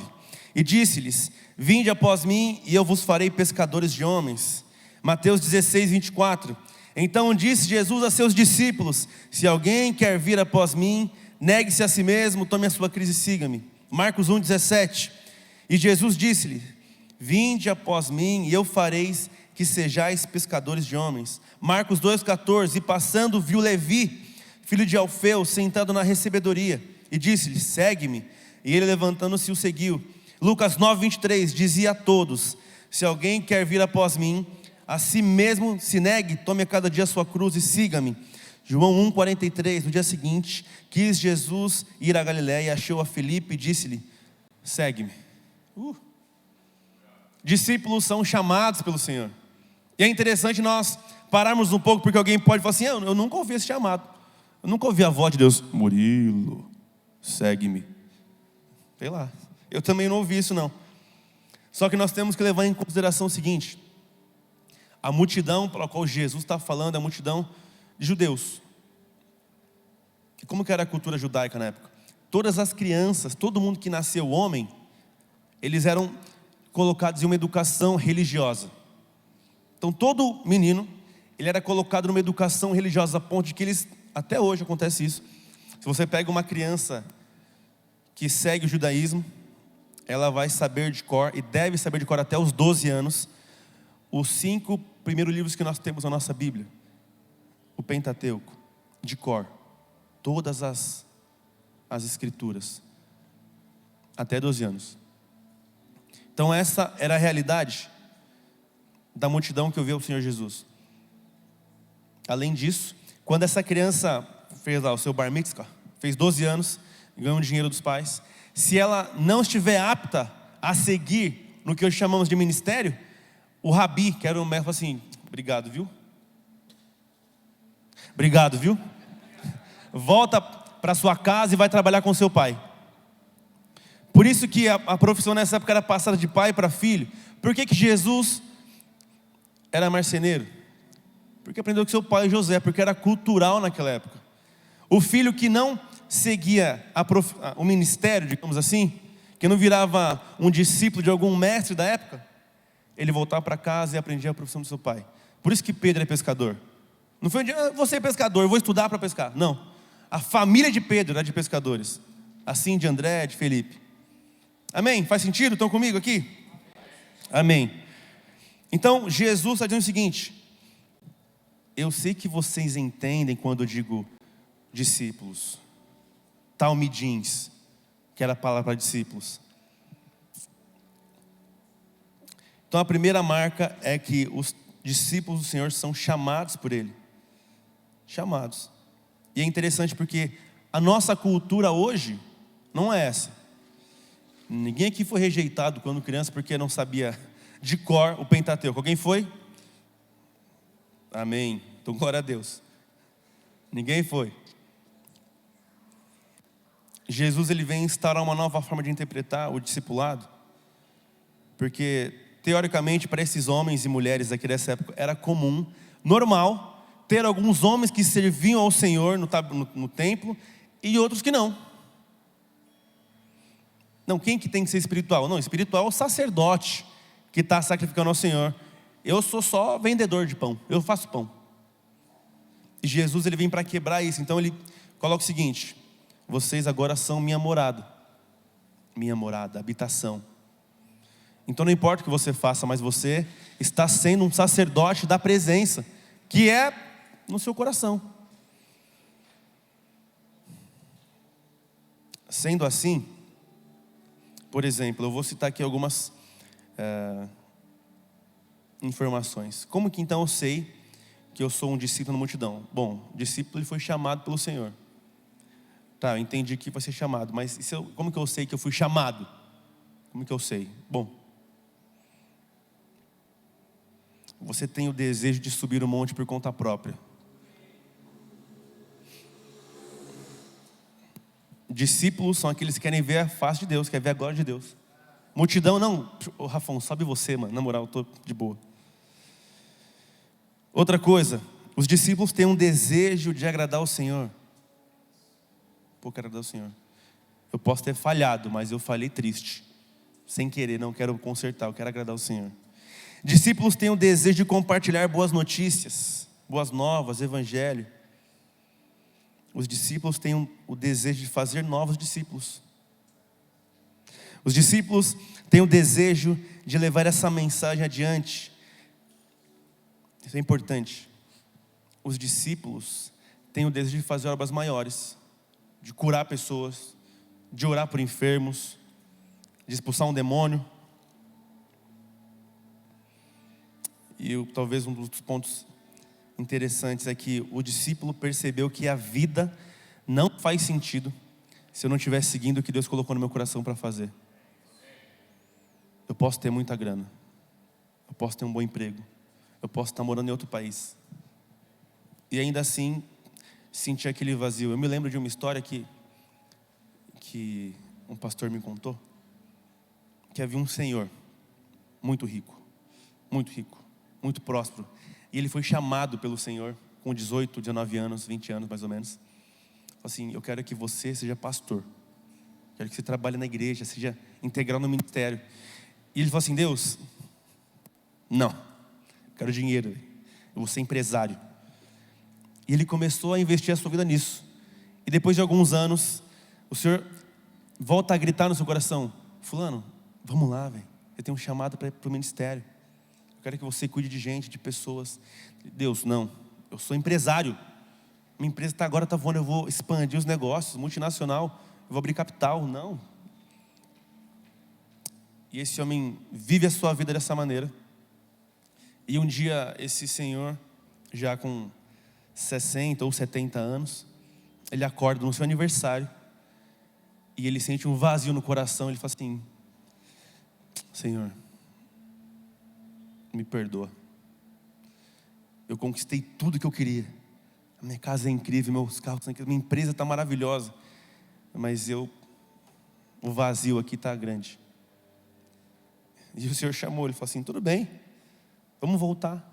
E disse-lhes: vinde após mim, e eu vos farei pescadores de homens. Mateus 16:24. Então disse Jesus a seus discípulos: se alguém quer vir após mim, negue-se a si mesmo, tome a sua cruz e siga-me. Marcos 1,17. E Jesus disse-lhe: vinde após mim, e eu fareis que sejais pescadores de homens. Marcos 2,14. E passando viu Levi, filho de Alfeu, sentado na recebedoria, e disse-lhe: segue-me. E ele, levantando-se, o seguiu. Lucas 9:23. Dizia a todos: se alguém quer vir após mim, a si mesmo se negue, tome a cada dia a sua cruz e siga-me. João 1,43. No dia seguinte, quis Jesus ir a Galiléia, achou a Filipe e disse-lhe: segue-me. Discípulos são chamados pelo Senhor. E é interessante nós pararmos um pouco, porque alguém pode falar assim: eu nunca ouvi esse chamado, eu nunca ouvi a voz de Deus: Murilo, segue-me. Sei lá, eu também não ouvi isso não. Só que nós temos que levar em consideração o seguinte: a multidão pela qual Jesus está falando é a multidão de judeus. E como que era a cultura judaica na época? Todas as crianças, todo mundo que nasceu homem, eles eram colocados em uma educação religiosa. Então todo menino, ele era colocado numa educação religiosa, a ponto de que eles, até hoje acontece isso. Se você pega uma criança que segue o judaísmo, ela vai saber de cor, e deve saber de cor até os 12 anos, os 5 primeiros livros que nós temos na nossa Bíblia. O Pentateuco, de cor. Todas as escrituras. Até 12 anos. Então essa era a realidade da multidão que ouvia o Senhor Jesus. Além disso, quando essa criança fez lá o seu bar mitzvah, fez 12 anos, ganhou dinheiro dos pais, se ela não estiver apta a seguir no que hoje chamamos de ministério, o rabi, que era o mestre, falou assim: obrigado, viu? Obrigado, viu? Volta para sua casa e vai trabalhar com seu pai. Por isso que a profissão nessa época era passada de pai para filho. Por que Jesus era marceneiro? Porque aprendeu com seu pai José, porque era cultural naquela época. O filho que não seguia o ministério, digamos assim, que não virava um discípulo de algum mestre da época, ele voltava para casa e aprendia a profissão do seu pai. Por isso que Pedro é pescador. Não foi um dia: você é pescador, eu vou estudar para pescar. Não. A família de Pedro era de pescadores. Assim de André, de Felipe. Amém? Faz sentido? Estão comigo aqui? Amém. Então, Jesus está dizendo o seguinte: eu sei que vocês entendem quando eu digo discípulos. Talmidins, que era a palavra para discípulos. Então a primeira marca é que os discípulos do Senhor são chamados por Ele. Chamados. E é interessante porque a nossa cultura hoje não é essa. Ninguém aqui foi rejeitado quando criança porque não sabia de cor o Pentateuco. Alguém foi? Amém. Então glória a Deus. Ninguém foi. Jesus ele vem instaurar uma nova forma de interpretar o discipulado. Porque teoricamente para esses homens e mulheres aqui dessa época era comum, normal, ter alguns homens que serviam ao Senhor no templo e outros que não. Não, quem que tem que ser espiritual? Não, espiritual é o sacerdote que está sacrificando ao Senhor. Eu sou só vendedor de pão, eu faço pão. E Jesus ele vem para quebrar isso. Então ele coloca o seguinte: vocês agora são minha morada, habitação. Então não importa o que você faça, mas você está sendo um sacerdote da presença, que é no seu coração. Sendo assim, por exemplo, eu vou citar aqui algumas informações. Como que então eu sei que eu sou um discípulo na multidão? Bom, o discípulo ele foi chamado pelo Senhor. Tá, eu entendi que vai ser chamado, mas como que eu sei que eu fui chamado? Como que eu sei? Bom, você tem o desejo de subir o monte por conta própria. Discípulos são aqueles que querem ver a face de Deus, querem ver a glória de Deus. Multidão, não. Ô Rafão, sobe você, mano. Na moral, eu tô de boa. Outra coisa, os discípulos têm um desejo de agradar o Senhor. Pô, quero agradar o Senhor. Eu posso ter falhado, mas eu falhei triste. Sem querer, não quero consertar, eu quero agradar o Senhor. Discípulos têm o desejo de compartilhar boas notícias, boas novas, evangelho. Os discípulos têm o desejo de fazer novos discípulos. Os discípulos têm o desejo de levar essa mensagem adiante. Isso é importante. Os discípulos têm o desejo de fazer obras maiores, de curar pessoas, de orar por enfermos, de expulsar um demônio. E talvez um dos pontos interessantes é que o discípulo percebeu que a vida não faz sentido se eu não estiver seguindo o que Deus colocou no meu coração para fazer. Eu posso ter muita grana, eu posso ter um bom emprego, eu posso estar morando em outro país e ainda assim sentir aquele vazio. Eu me lembro de uma história que um pastor me contou, que havia um senhor muito rico, muito próspero, e ele foi chamado pelo Senhor com 18, 19 anos, 20 anos mais ou menos. Falou assim: eu quero que você seja pastor, quero que você trabalhe na igreja, seja integral no ministério. E ele falou assim: Deus, não, quero dinheiro, eu vou ser empresário. E ele começou a investir a sua vida nisso. E depois de alguns anos, o Senhor volta a gritar no seu coração: fulano, vamos lá, velho, eu tenho um chamado para o ministério. Eu quero que você cuide de gente, de pessoas. Deus, não, eu sou empresário. Minha empresa agora está voando, eu vou expandir os negócios, multinacional, eu vou abrir capital. Não. E esse homem vive a sua vida dessa maneira. E um dia esse senhor, já com 60 ou 70 anos, ele acorda no seu aniversário e ele sente um vazio no coração. Ele fala assim: Senhor, me perdoa. Eu conquistei tudo que eu queria. A minha casa é incrível, meus carros são incríveis, minha empresa está maravilhosa, mas o vazio aqui está grande. E o Senhor chamou, ele falou assim: tudo bem, vamos voltar.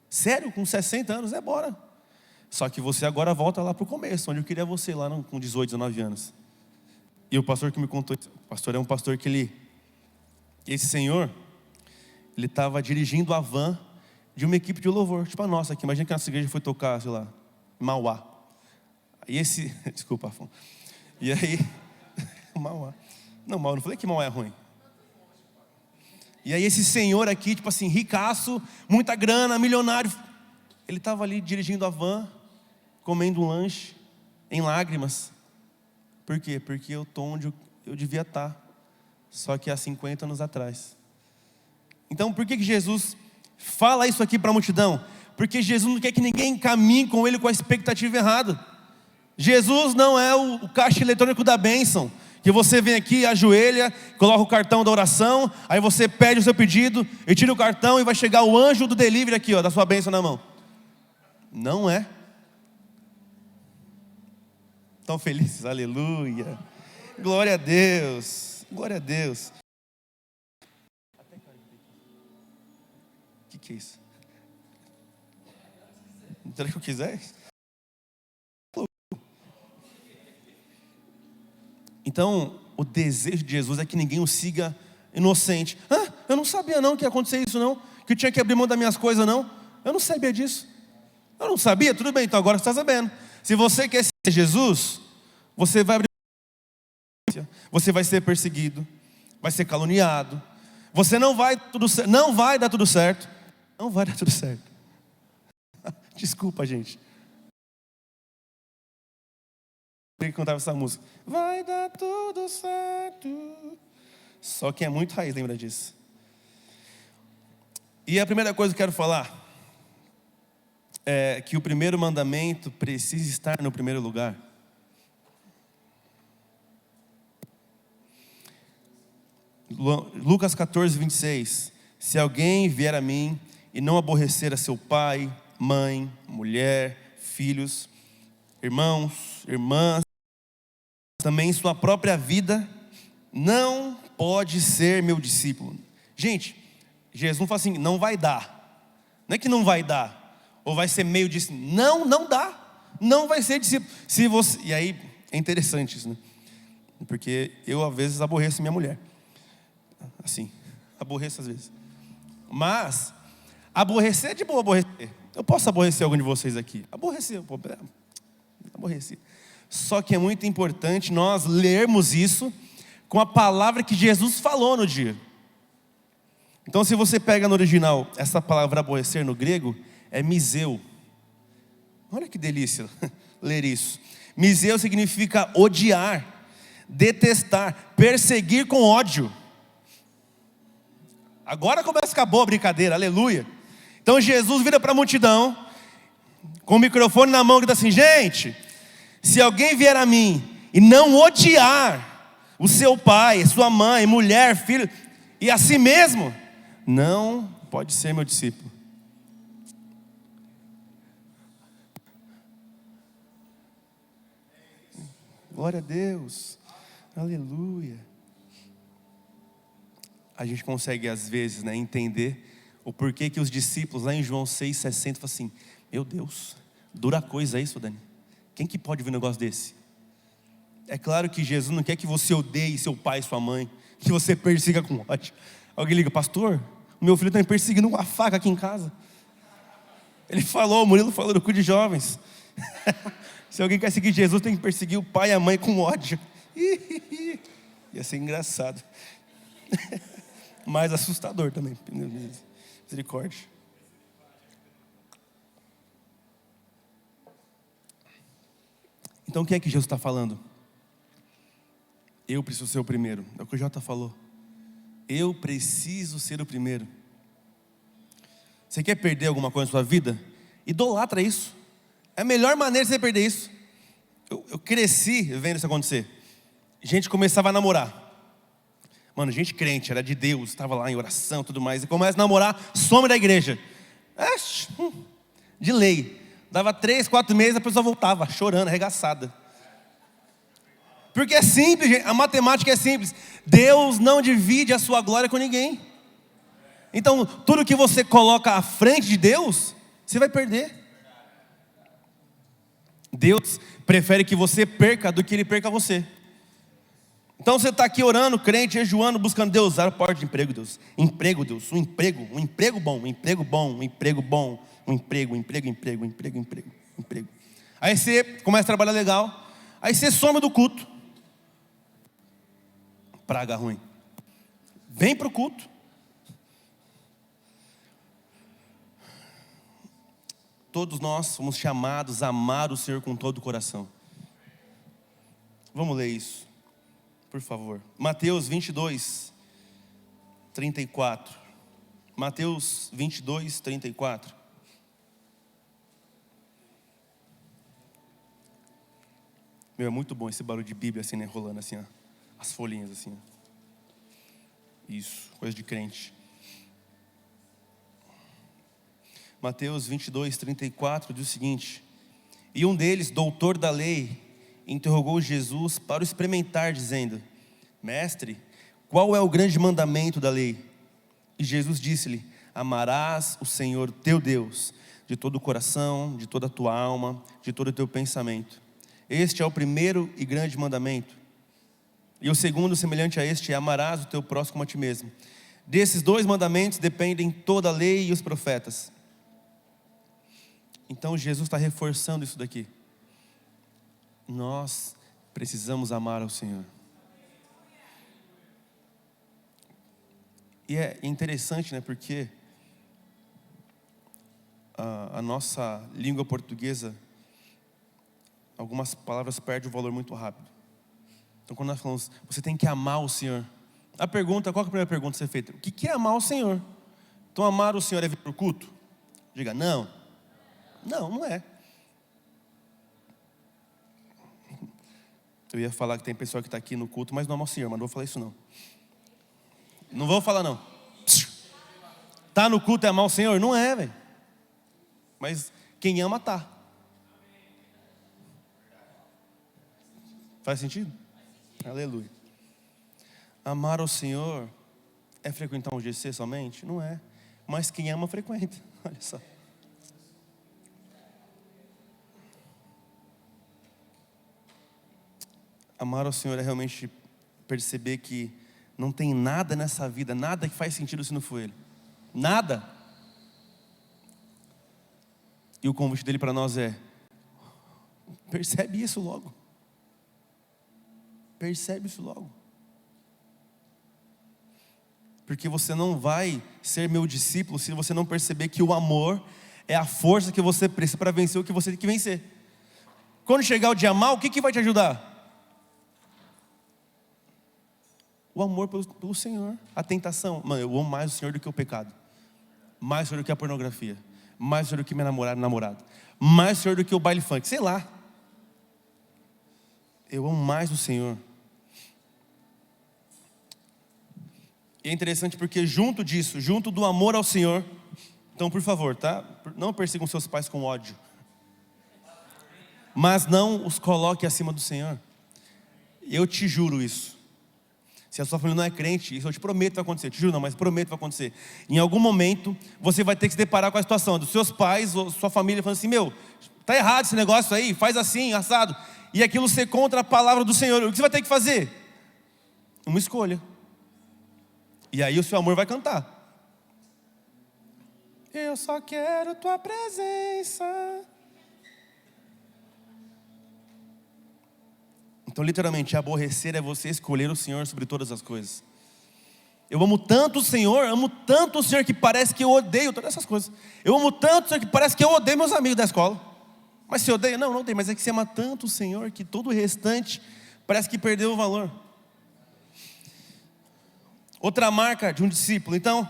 Sério, com 60 anos, bora. Só que você agora volta lá para o começo, onde eu queria você, lá com 18, 19 anos. E o pastor que me contou, o pastor é um pastor que esse senhor, ele estava dirigindo a van de uma equipe de louvor, tipo a nossa aqui. Imagina que a nossa igreja foi tocar, sei lá, em Mauá. Aí esse, desculpa, Afonso. E aí, Mauá. Não, Mauá, não falei que Mauá é ruim. E aí esse senhor aqui, tipo assim, ricaço, muita grana, milionário. Ele estava ali dirigindo a van, comendo um lanche, em lágrimas. Por quê? Porque eu estou onde eu devia estar, só que há 50 anos atrás. Então por que Jesus fala isso aqui para a multidão? Porque Jesus não quer que ninguém caminhe com Ele com a expectativa errada. Jesus não é o caixa eletrônico da bênção, que você vem aqui, ajoelha, coloca o cartão da oração, aí você pede o seu pedido, e tira o cartão e vai chegar o anjo do delivery aqui, ó, da sua bênção na mão. Não é. Tão felizes, aleluia. Glória a Deus, glória a Deus. O que é isso? Será que eu quiser? Então, o desejo de Jesus é que ninguém o siga inocente. Eu não sabia não que ia acontecer isso não, que eu tinha que abrir mão das minhas coisas não. Eu não sabia disso. Eu não sabia, tudo bem, então agora você está sabendo. Se você quer ser Jesus, você vai abrir mão, você vai ser perseguido, vai ser caluniado, você não vai dar tudo certo, não vai dar tudo certo. Não vai dar tudo certo. Desculpa, gente. Eu cantava essa música. Vai dar tudo certo. Só quem é muito raiz lembra disso. E a primeira coisa que eu quero falar é que o primeiro mandamento precisa estar no primeiro lugar. Lucas 14, 26. Se alguém vier a mim e não aborrecer a seu pai, mãe, mulher, filhos, irmãos, irmãs, também sua própria vida, não pode ser meu discípulo. Gente, Jesus não fala assim, não vai dar. Não é que não vai dar, ou vai ser meio discípulo. Não, não dá. Não vai ser discípulo. Se você... E aí, é interessante isso, né? Porque eu, às vezes, aborreço minha mulher. Assim, aborreço às vezes. Mas, aborrecer é de boa aborrecer. Eu posso aborrecer algum de vocês aqui. Aborrecer. Só que é muito importante nós lermos isso com a palavra que Jesus falou no dia. Então se você pega no original, essa palavra aborrecer no grego é miseu. Olha que delícia ler isso. Miseu significa odiar, detestar, perseguir com ódio. Agora começa a ficar boa a brincadeira, aleluia. Então Jesus vira para a multidão, com o microfone na mão, e diz assim, gente, se alguém vier a mim e não odiar o seu pai, sua mãe, mulher, filho, e a si mesmo, não pode ser meu discípulo. Glória a Deus, aleluia. A gente consegue às vezes, né, entender o porquê que os discípulos lá em João 6,60 falam assim, meu Deus, dura coisa isso, Dani. Quem que pode ver um negócio desse? É claro que Jesus não quer que você odeie seu pai e sua mãe, que você persiga com ódio. Alguém liga, pastor, o meu filho está me perseguindo com a faca aqui em casa. Ele falou, o Murilo falou no cu de jovens. Se alguém quer seguir Jesus, tem que perseguir o pai e a mãe com ódio. Ia ser engraçado. Mais assustador também. Misericórdia. Então o que é que Jesus está falando? Eu preciso ser o primeiro. É o que o Jota falou. Eu preciso ser o primeiro. Você quer perder alguma coisa na sua vida? Idolatra isso. É a melhor maneira de você perder isso. Eu cresci vendo isso acontecer. Gente começava a namorar. Mano, gente crente, era de Deus, estava lá em oração e tudo mais. E começa a namorar, some da igreja. De lei. Dava 3, 4 meses, a pessoa voltava, chorando, arregaçada. Porque é simples, gente. A matemática é simples. Deus não divide a sua glória com ninguém. Então, tudo que você coloca à frente de Deus, você vai perder. Deus prefere que você perca do que Ele perca você. Então você está aqui orando, crente, jejuando, buscando Deus, dar porta de emprego, Deus. Emprego, Deus, um emprego bom, um emprego bom, um emprego bom, um emprego. Aí você começa a trabalhar legal. Aí você some do culto. Praga ruim. Vem para o culto. Todos nós somos chamados a amar o Senhor com todo o coração. Vamos ler isso, por favor. Mateus 22, 34. Mateus 22, 34. Meu, é muito bom esse barulho de Bíblia assim, né? Rolando assim, ó. As folhinhas assim, ó. Isso, coisa de crente. Mateus 22, 34 diz o seguinte: e um deles, doutor da lei, interrogou Jesus para o experimentar, dizendo: mestre, qual é o grande mandamento da lei? E Jesus disse-lhe: amarás o Senhor teu Deus de todo o coração, de toda a tua alma, de todo o teu pensamento. Este é o primeiro e grande mandamento. E o segundo, semelhante a este, é: amarás o teu próximo como a ti mesmo. Desses dois mandamentos dependem toda a lei e os profetas. Então Jesus está reforçando isso daqui. Nós precisamos amar ao Senhor. E é interessante, né? Porque a nossa língua portuguesa, algumas palavras perdem o valor muito rápido. Então quando nós falamos, você tem que amar o Senhor. A pergunta, qual é a primeira pergunta a ser feita? O que é amar o Senhor? Então amar o Senhor é vir para o culto? Diga, não. Não é. Eu ia falar que tem pessoa que está aqui no culto, mas não ama o Senhor, mas não vou falar isso não. Não vou falar não. Tá no culto é amar o Senhor? Não é, velho. Mas quem ama tá. Faz sentido? Aleluia. Amar ao Senhor é frequentar um GC somente? Não é. Mas quem ama frequenta. Olha só. Amar ao Senhor é realmente perceber que não tem nada nessa vida, nada que faz sentido se não for Ele. Nada. E o convite dele para nós é: percebe isso logo. Percebe isso logo. Porque você não vai ser meu discípulo se você não perceber que o amor é a força que você precisa para vencer o que você tem que vencer. Quando chegar o dia amar, o que vai te ajudar? O amor pelo Senhor. A tentação. Mano, eu amo mais o Senhor do que o pecado. Mais o Senhor do que a pornografia. Mais o Senhor do que minha namorada. Mais o Senhor do que o baile funk. Sei lá. Eu amo mais o Senhor. E é interessante porque junto disso, junto do amor ao Senhor, então por favor, tá? Não persigam seus pais com ódio. Mas não os coloque acima do Senhor. Eu te juro isso. Se a sua família não é crente, isso eu te prometo que vai acontecer. Te juro não, mas prometo que vai acontecer. Em algum momento, você vai ter que se deparar com a situação dos seus pais ou sua família falando assim: meu, tá errado esse negócio aí, faz assim, assado. E aquilo ser contra a palavra do Senhor. O que você vai ter que fazer? Uma escolha. E aí o seu amor vai cantar. Eu só quero tua presença. Então literalmente, aborrecer é você escolher o Senhor sobre todas as coisas. Eu amo tanto o Senhor que parece que eu odeio todas essas coisas. Eu amo tanto o Senhor que parece que eu odeio meus amigos da escola. Mas você odeia? Não odeio, mas é que você ama tanto o Senhor que todo o restante parece que perdeu o valor. Outra marca de um discípulo, então,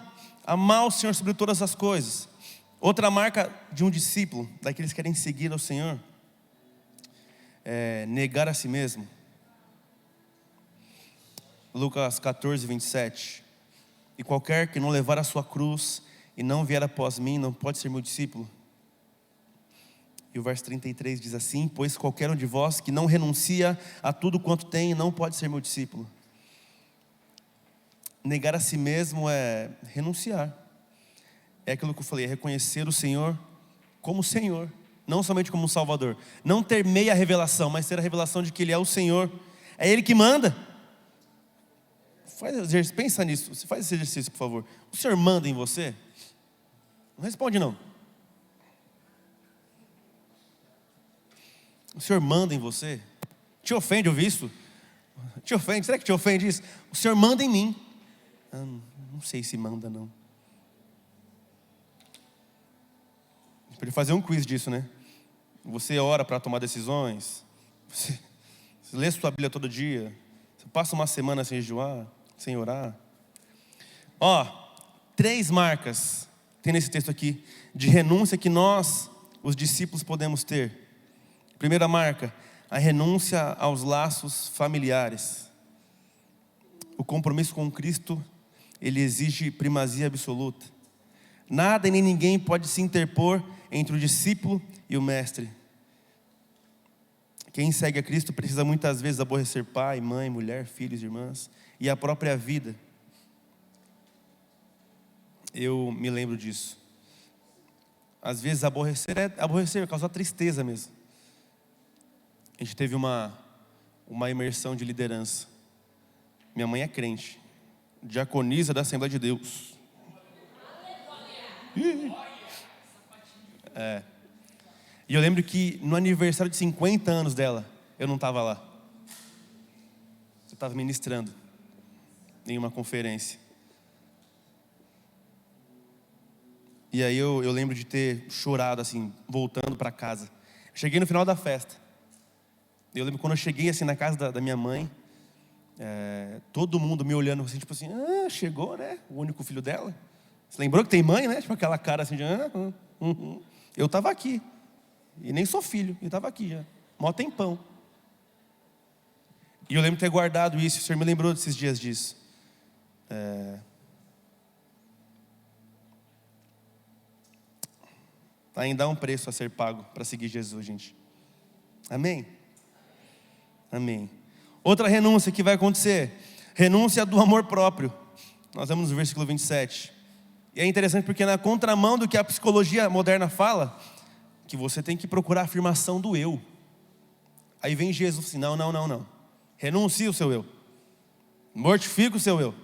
amar o Senhor sobre todas as coisas. Outra marca de um discípulo, daqueles que querem seguir ao Senhor, é negar a si mesmo. Lucas 14, 27. E qualquer que não levar a sua cruz e não vier após mim, não pode ser meu discípulo. E o verso 33 diz assim: pois qualquer um de vós que não renuncia a tudo quanto tem, não pode ser meu discípulo. Negar a si mesmo é renunciar. É aquilo que eu falei, é reconhecer o Senhor como Senhor, não somente como Salvador. Não ter meia revelação, mas ter a revelação de que Ele é o Senhor. É Ele que manda. Pensa nisso, você faz esse exercício, por favor. O Senhor manda em você? Não responde não. O Senhor manda em você? Te ofende ouvir isso? Te ofende? Será que te ofende isso? O Senhor manda em mim. Não sei se manda não. A gente pode fazer um quiz disso, né? Você ora para tomar decisões? Você lê sua Bíblia todo dia? Você passa uma semana sem jejuar, sem orar? 3 marcas tem nesse texto aqui de renúncia que nós, os discípulos, podemos ter. Primeira marca, a renúncia aos laços familiares. O compromisso com Cristo, ele exige primazia absoluta. Nada e nem ninguém pode se interpor entre o discípulo e o mestre. Quem segue a Cristo precisa muitas vezes aborrecer pai, mãe, mulher, filhos, irmãs e a própria vida. Eu me lembro disso. Às vezes aborrecer é causar tristeza mesmo. A gente teve uma imersão de liderança. Minha mãe é crente, diaconisa da Assembleia de Deus. E eu lembro que no aniversário de 50 anos dela, eu não estava lá. Eu estava ministrando em uma conferência. E aí eu lembro de ter chorado assim, voltando para casa. Cheguei no final da festa. Eu lembro quando eu cheguei assim na casa da minha mãe, todo mundo me olhando assim, tipo assim, chegou, né? O único filho dela. Você lembrou que tem mãe, né? Tipo aquela cara assim de, Eu estava aqui. E nem sou filho, eu estava aqui já. Mó tempão. E eu lembro de ter guardado isso, o Senhor me lembrou desses dias disso. Ainda há um preço a ser pago para seguir Jesus, gente. Amém? Amém. Outra renúncia que vai acontecer, renúncia do amor próprio. Nós vamos no versículo 27. E é interessante porque na contramão do que a psicologia moderna fala, que você tem que procurar a afirmação do eu. Aí vem Jesus assim, não. Renuncie o seu eu. Mortifica o seu eu.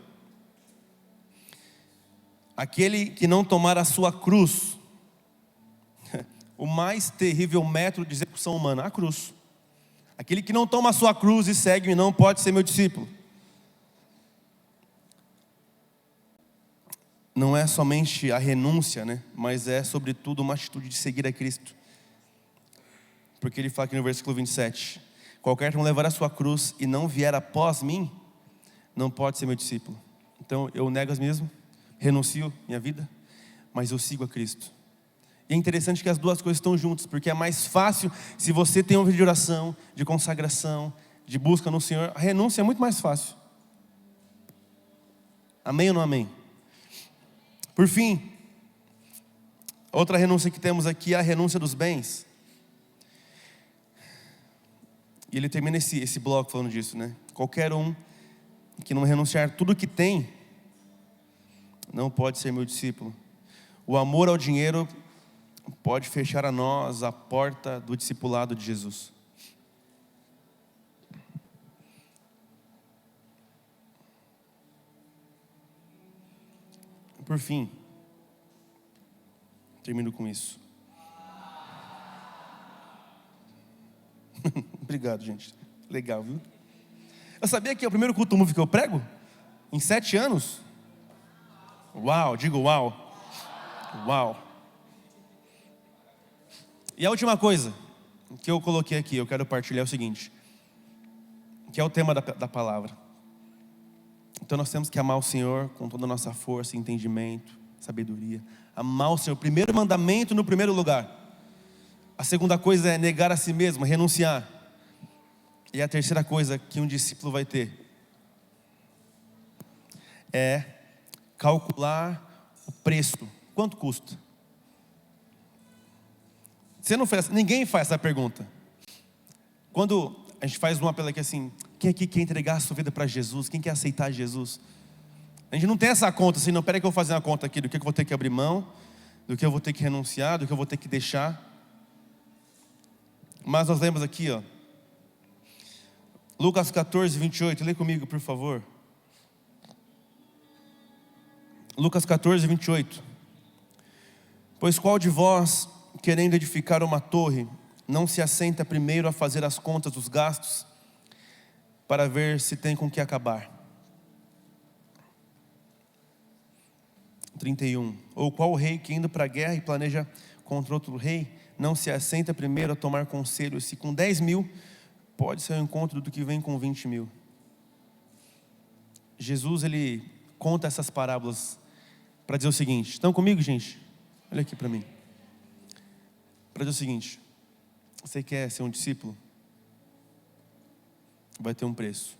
Aquele que não tomar a sua cruz, o mais terrível método de execução humana, a cruz. Aquele que não toma a sua cruz e segue-me não pode ser meu discípulo. Não é somente a renúncia, né? Mas é sobretudo uma atitude de seguir a Cristo. Porque ele fala aqui no versículo 27, qualquer que não levar a sua cruz e não vier após mim, não pode ser meu discípulo. Então eu nego as mesmas, renuncio minha vida, mas eu sigo a Cristo. E é interessante que as duas coisas estão juntas, porque é mais fácil se você tem uma vida de oração, de consagração, de busca no Senhor. A renúncia é muito mais fácil. Amém ou não amém? Por fim, outra renúncia que temos aqui é a renúncia dos bens. E ele termina esse bloco falando disso, né? Qualquer um que não renunciar tudo que tem, não pode ser meu discípulo. O amor ao dinheiro pode fechar a nós a porta do discipulado de Jesus. Por fim, termino com isso. Obrigado, gente. Legal, viu? Eu sabia que é o primeiro culto move que eu prego? Em 7 anos? Uau, digo uau. Uau. E a última coisa que eu coloquei aqui, eu quero partilhar é o seguinte, que é o tema da palavra. Então nós temos que amar o Senhor com toda a nossa força, entendimento, sabedoria. Amar o Senhor, primeiro mandamento no primeiro lugar. A segunda coisa é negar a si mesmo, renunciar. E a terceira coisa que um discípulo vai ter é calcular o preço. Quanto custa? Ninguém faz essa pergunta. Quando a gente faz um apelo aqui assim, quem aqui quer entregar a sua vida para Jesus? Quem quer aceitar Jesus? A gente não tem essa conta assim, não, peraí que eu vou fazer uma conta aqui do que eu vou ter que abrir mão, do que eu vou ter que renunciar, do que eu vou ter que deixar. Mas nós lemos aqui, ó, Lucas 14, 28, lê comigo por favor. Lucas 14, 28. Pois qual de vós, querendo edificar uma torre, não se assenta primeiro a fazer as contas dos gastos, para ver se tem com que acabar. 31. Ou qual rei que indo para a guerra e planeja contra outro rei, não se assenta primeiro a tomar conselho se com 10.000 pode ser o encontro do que vem com 20.000. Jesus, ele conta essas parábolas para dizer o seguinte. Estão comigo, gente? Olha aqui para mim. Para dizer o seguinte: você quer ser um discípulo? Vai ter um preço.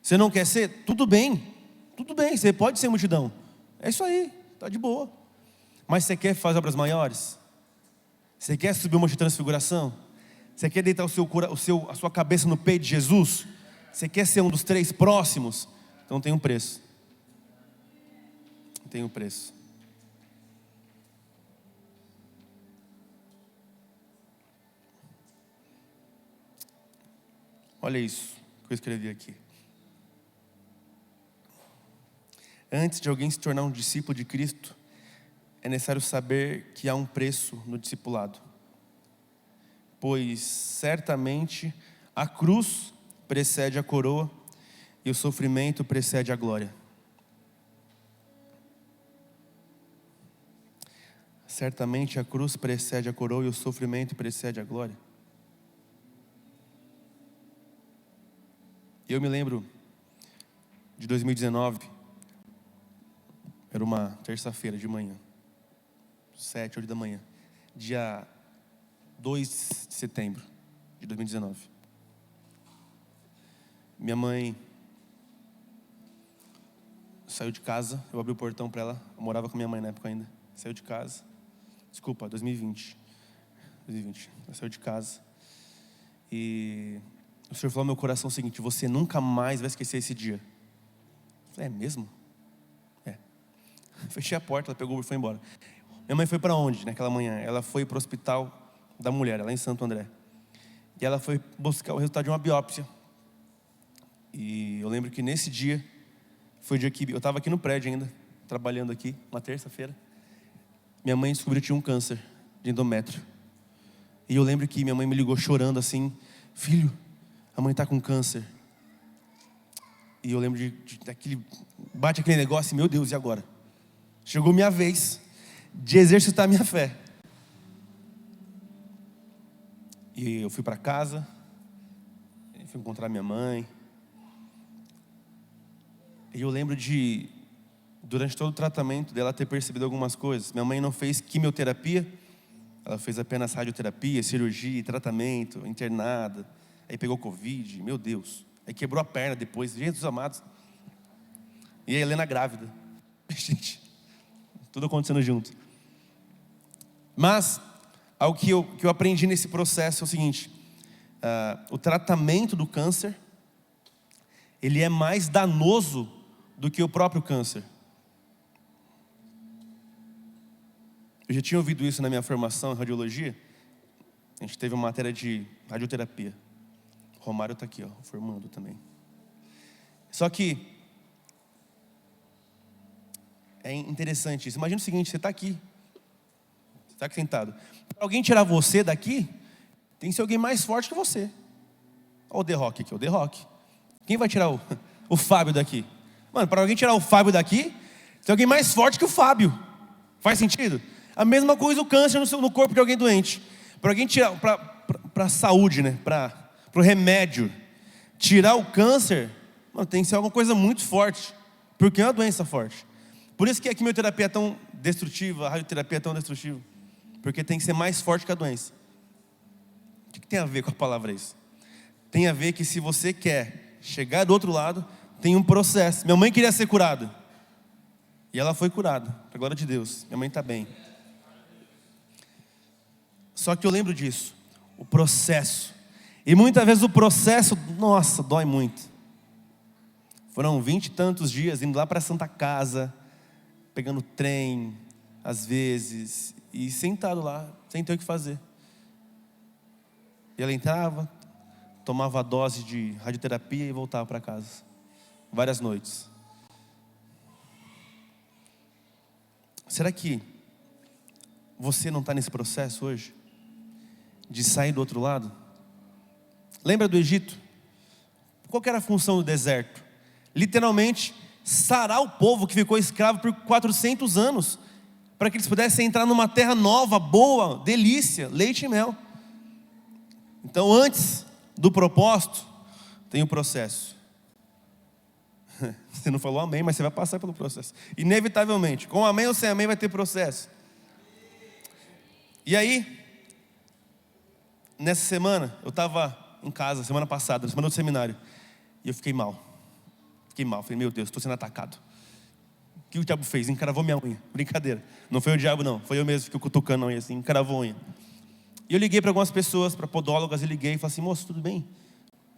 Você não quer ser? Tudo bem, você pode ser multidão. É isso aí, tá de boa. Mas você quer fazer obras maiores? Você quer subir um monte de transfiguração? Você quer deitar a sua cabeça no peito de Jesus? Você quer ser um dos 3 próximos? Então tem um preço. Tem um preço. Olha isso que eu escrevi aqui. Antes de alguém se tornar um discípulo de Cristo, é necessário saber que há um preço no discipulado. Pois certamente a cruz precede a coroa e o sofrimento precede a glória. Certamente a cruz precede a coroa e o sofrimento precede a glória. Eu me lembro de 2019, era uma terça-feira de manhã, 7, 8 da manhã, dia 2 de setembro de 2019. Minha mãe saiu de casa, eu abri o portão para ela, eu morava com minha mãe na época ainda, saiu de casa, 2020, ela saiu de casa, e o Senhor falou ao meu coração o seguinte: você nunca mais vai esquecer esse dia. Eu falei, é mesmo? É. Fechei a porta, ela pegou e foi embora. Minha mãe foi para onde naquela manhã? Ela foi para o Hospital da Mulher, lá em Santo André. E ela foi buscar o resultado de uma biópsia. E eu lembro que nesse dia, foi o dia que eu estava aqui no prédio ainda, trabalhando aqui, uma terça-feira. Minha mãe descobriu que tinha um câncer de endométrio. E eu lembro que minha mãe me ligou chorando assim: filho, a mãe está com câncer. E eu lembro daquele, bate aquele negócio, meu Deus, e agora? Chegou minha vez de exercitar minha fé. E eu fui para casa, fui encontrar minha mãe. E eu lembro de, durante todo o tratamento dela, ter percebido algumas coisas. Minha mãe não fez quimioterapia, ela fez apenas radioterapia, cirurgia, tratamento, internada. Aí pegou Covid, meu Deus. Aí quebrou a perna depois, gente dos amados. E a Helena grávida. Gente, tudo acontecendo junto. Mas, algo que eu aprendi nesse processo é o seguinte: o tratamento do câncer, ele é mais danoso do que o próprio câncer. Eu já tinha ouvido isso na minha formação em radiologia. A gente teve uma matéria de radioterapia. Romário está aqui, formando também. Só que é interessante isso. Imagina o seguinte: você está aqui sentado. Para alguém tirar você daqui, tem que ser alguém mais forte que você. Olha o The Rock aqui, o The Rock. Quem vai tirar o Fábio daqui? Mano, para alguém tirar o Fábio daqui, tem alguém mais forte que o Fábio. Faz sentido? A mesma coisa o câncer no corpo de alguém doente. Para alguém tirar, para a saúde, né? Para o remédio, tirar o câncer, mano, tem que ser alguma coisa muito forte, porque é uma doença forte. Por isso que a quimioterapia é tão destrutiva, a radioterapia é tão destrutiva, porque tem que ser mais forte que a doença. O que tem a ver com a palavra isso? Tem a ver que se você quer chegar do outro lado, tem um processo. Minha mãe queria ser curada, e ela foi curada, para a glória de Deus. Minha mãe está bem. Só que eu lembro disso, o processo. E muitas vezes o processo, nossa, dói muito. Foram 20 e tantos dias indo lá para a Santa Casa, pegando trem, às vezes, e sentado lá, sem ter o que fazer. E ela entrava, tomava a dose de radioterapia e voltava para casa. Várias noites. Será que você não está nesse processo hoje? de sair do outro lado? Lembra do Egito? Qual que era a função do deserto? Literalmente, sarar o povo que ficou escravo por 400 anos, para que eles pudessem entrar numa terra nova, boa, delícia, leite e mel. Então, antes do propósito, tem o processo. Você não falou amém, mas você vai passar pelo processo. Inevitavelmente, com amém ou sem amém vai ter processo. E aí, nessa semana, eu estava em casa, semana passada, na semana do seminário, e eu fiquei mal. Falei, meu Deus, estou sendo atacado. O que o diabo fez? Encravou minha unha. Brincadeira. Não foi o diabo não, foi eu mesmo que fiquei cutucando a unha assim, encravou a unha. E eu liguei para algumas pessoas, para podólogas, e liguei e falei assim, moço, tudo bem?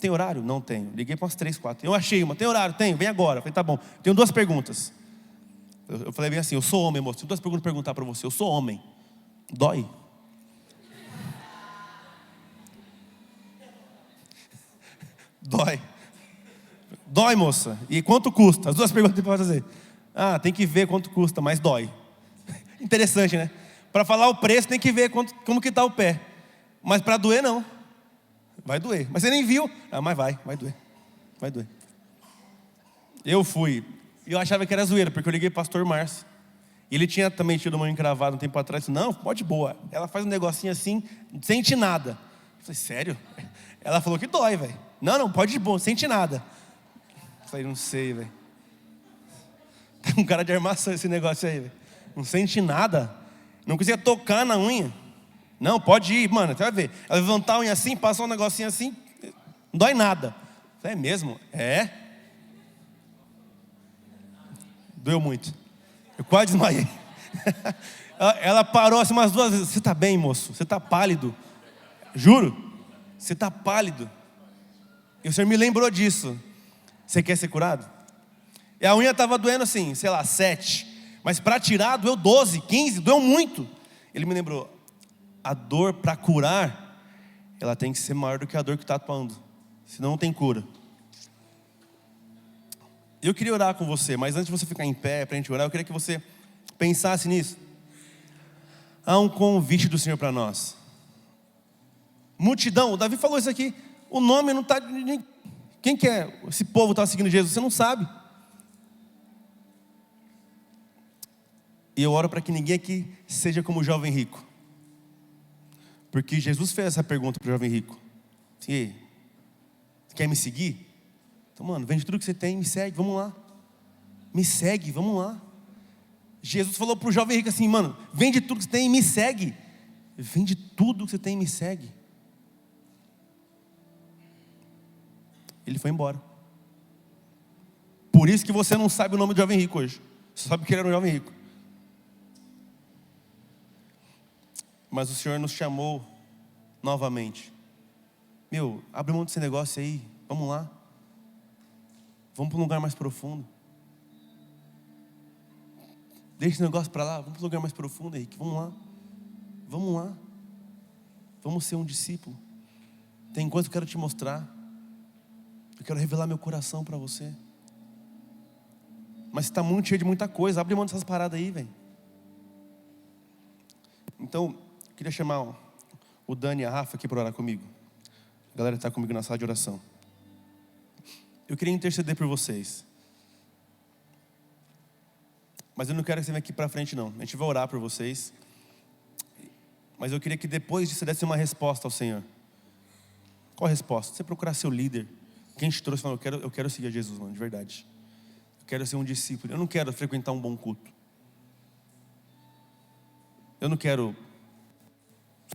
Tem horário? Não tenho. Liguei para umas 3, 4. Eu achei uma, tem horário? Tenho, vem agora. Falei, tá bom. Tenho 2 perguntas. Eu falei bem assim, eu sou homem, moço. Tenho 2 perguntas para perguntar para você. Eu sou homem. Dói? Dói. Dói, moça. E quanto custa? As 2 perguntas que você pode fazer. Ah, tem que ver quanto custa, mas dói. Interessante, né? Para falar o preço tem que ver como que está o pé. Mas para doer não. Vai doer. Mas você nem viu. Ah, mas vai doer. Vai doer. Eu fui. E eu achava que era zoeira, porque eu liguei para o pastor Márcio. E ele tinha também tido uma encravada um tempo atrás. Não, pode boa. Ela faz um negocinho assim, não sente nada. Eu falei, sério? Ela falou que dói, velho. Não, pode de boa, não sente nada. Eu falei, não sei, velho. Tá com cara de armação esse negócio aí, velho. Não sente nada. Não conseguia tocar na unha. Não, pode ir, mano, você vai ver. Ela levantar a unha assim, passar um negocinho assim, não dói nada. Eu falei, é mesmo? É. Doeu muito. Eu quase desmaiei. Ela parou assim umas 2 vezes. Você tá bem, moço? Você tá pálido? Juro. Você tá pálido. E o Senhor me lembrou disso. Você quer ser curado? E a unha estava doendo assim, sei lá, 7. Mas para tirar doeu 12, 15, doeu muito. Ele me lembrou, a dor para curar, ela tem que ser maior do que a dor que está atuando. Senão não tem cura. Eu queria orar com você, mas antes de você ficar em pé para a gente orar, eu queria que você pensasse nisso. Há um convite do Senhor para nós. Multidão, o Davi falou isso aqui. O nome não está... Quem que é? Esse povo está seguindo Jesus, você não sabe. E eu oro para que ninguém aqui seja como o jovem rico. Porque Jesus fez essa pergunta para o jovem rico. E aí, você quer me seguir? Então, mano, vende tudo que você tem, me segue, vamos lá. Me segue, vamos lá. Jesus falou para o jovem rico assim, mano, vende tudo que você tem e me segue. Vende tudo que você tem e me segue. Ele foi embora. Por isso que você não sabe o nome do jovem rico hoje. Você sabe que ele era um jovem rico. Mas o Senhor nos chamou novamente. Meu, abre mão desse negócio aí. Vamos lá. Vamos para um lugar mais profundo. Deixa esse negócio para lá. Vamos para um lugar mais profundo, Henrique. Vamos lá. Vamos lá. Vamos ser um discípulo. Tem coisa que eu quero te mostrar. Eu quero revelar meu coração para você. Mas você está muito cheio de muita coisa. Abre mão dessas paradas aí, velho. Então, eu queria chamar o Dani e a Rafa aqui para orar comigo. A galera está comigo na sala de oração. Eu queria interceder por vocês. Mas eu não quero que você venha aqui para frente não. A gente vai orar por vocês. Mas eu queria que depois disso você desse uma resposta ao Senhor. Qual a resposta? Você procurar seu líder. Quem te trouxe falou, eu quero seguir a Jesus, mano, de verdade. Eu quero ser um discípulo. Eu não quero frequentar um bom culto. Eu não quero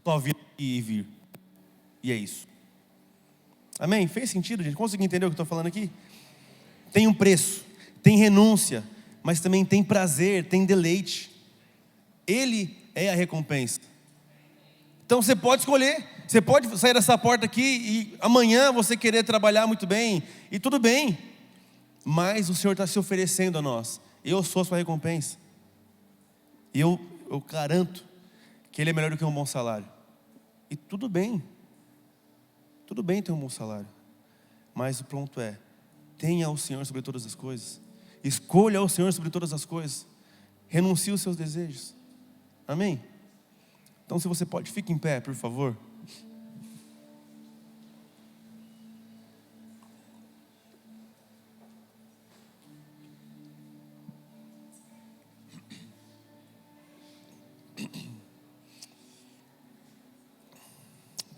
só vir e vir. E é isso. Amém? Fez sentido, gente? Conseguiu entender o que eu estou falando aqui? Tem um preço, tem renúncia, mas também tem prazer, tem deleite. Ele é a recompensa. Então você pode escolher. Você pode sair dessa porta aqui e amanhã você querer trabalhar muito bem. E tudo bem. Mas o Senhor está se oferecendo a nós. Eu sou a sua recompensa. E eu garanto que Ele é melhor do que um bom salário. E tudo bem. Tudo bem ter um bom salário. Mas o ponto é, tenha o Senhor sobre todas as coisas. Escolha o Senhor sobre todas as coisas. Renuncie os seus desejos. Amém? Então se você pode, fique em pé, por favor.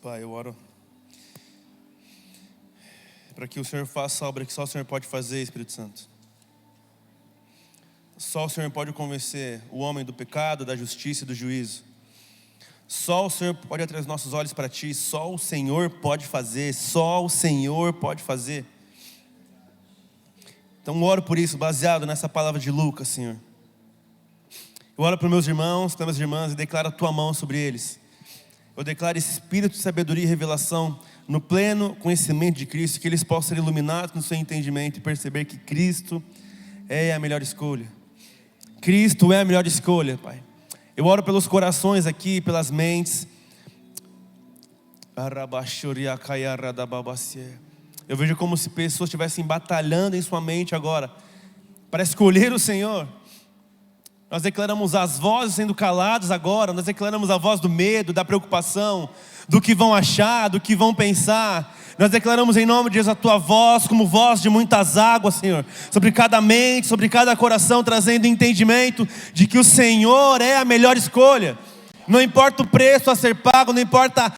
Pai, eu oro para que o Senhor faça a obra que só o Senhor pode fazer, Espírito Santo. Só o Senhor pode convencer o homem do pecado, da justiça e do juízo. Só o Senhor pode atrair os nossos olhos para Ti. Só o Senhor pode fazer. Só o Senhor pode fazer. Então oro por isso, baseado nessa palavra de Lucas, Senhor. Eu oro para os meus irmãos, para as minhas irmãs, e declaro a Tua mão sobre eles. Eu declaro espírito de sabedoria e revelação no pleno conhecimento de Cristo, que eles possam ser iluminados no seu entendimento e perceber que Cristo é a melhor escolha. Cristo é a melhor escolha, Pai. Eu oro pelos corações aqui, pelas mentes. Eu vejo como se pessoas estivessem batalhando em sua mente agora para escolher o Senhor. Nós declaramos as vozes sendo caladas agora. Nós declaramos a voz do medo, da preocupação, do que vão achar, do que vão pensar. Nós declaramos em nome de Jesus a Tua voz como voz de muitas águas, Senhor, sobre cada mente, sobre cada coração, trazendo entendimento de que o Senhor é a melhor escolha. Não importa o preço a ser pago, não importa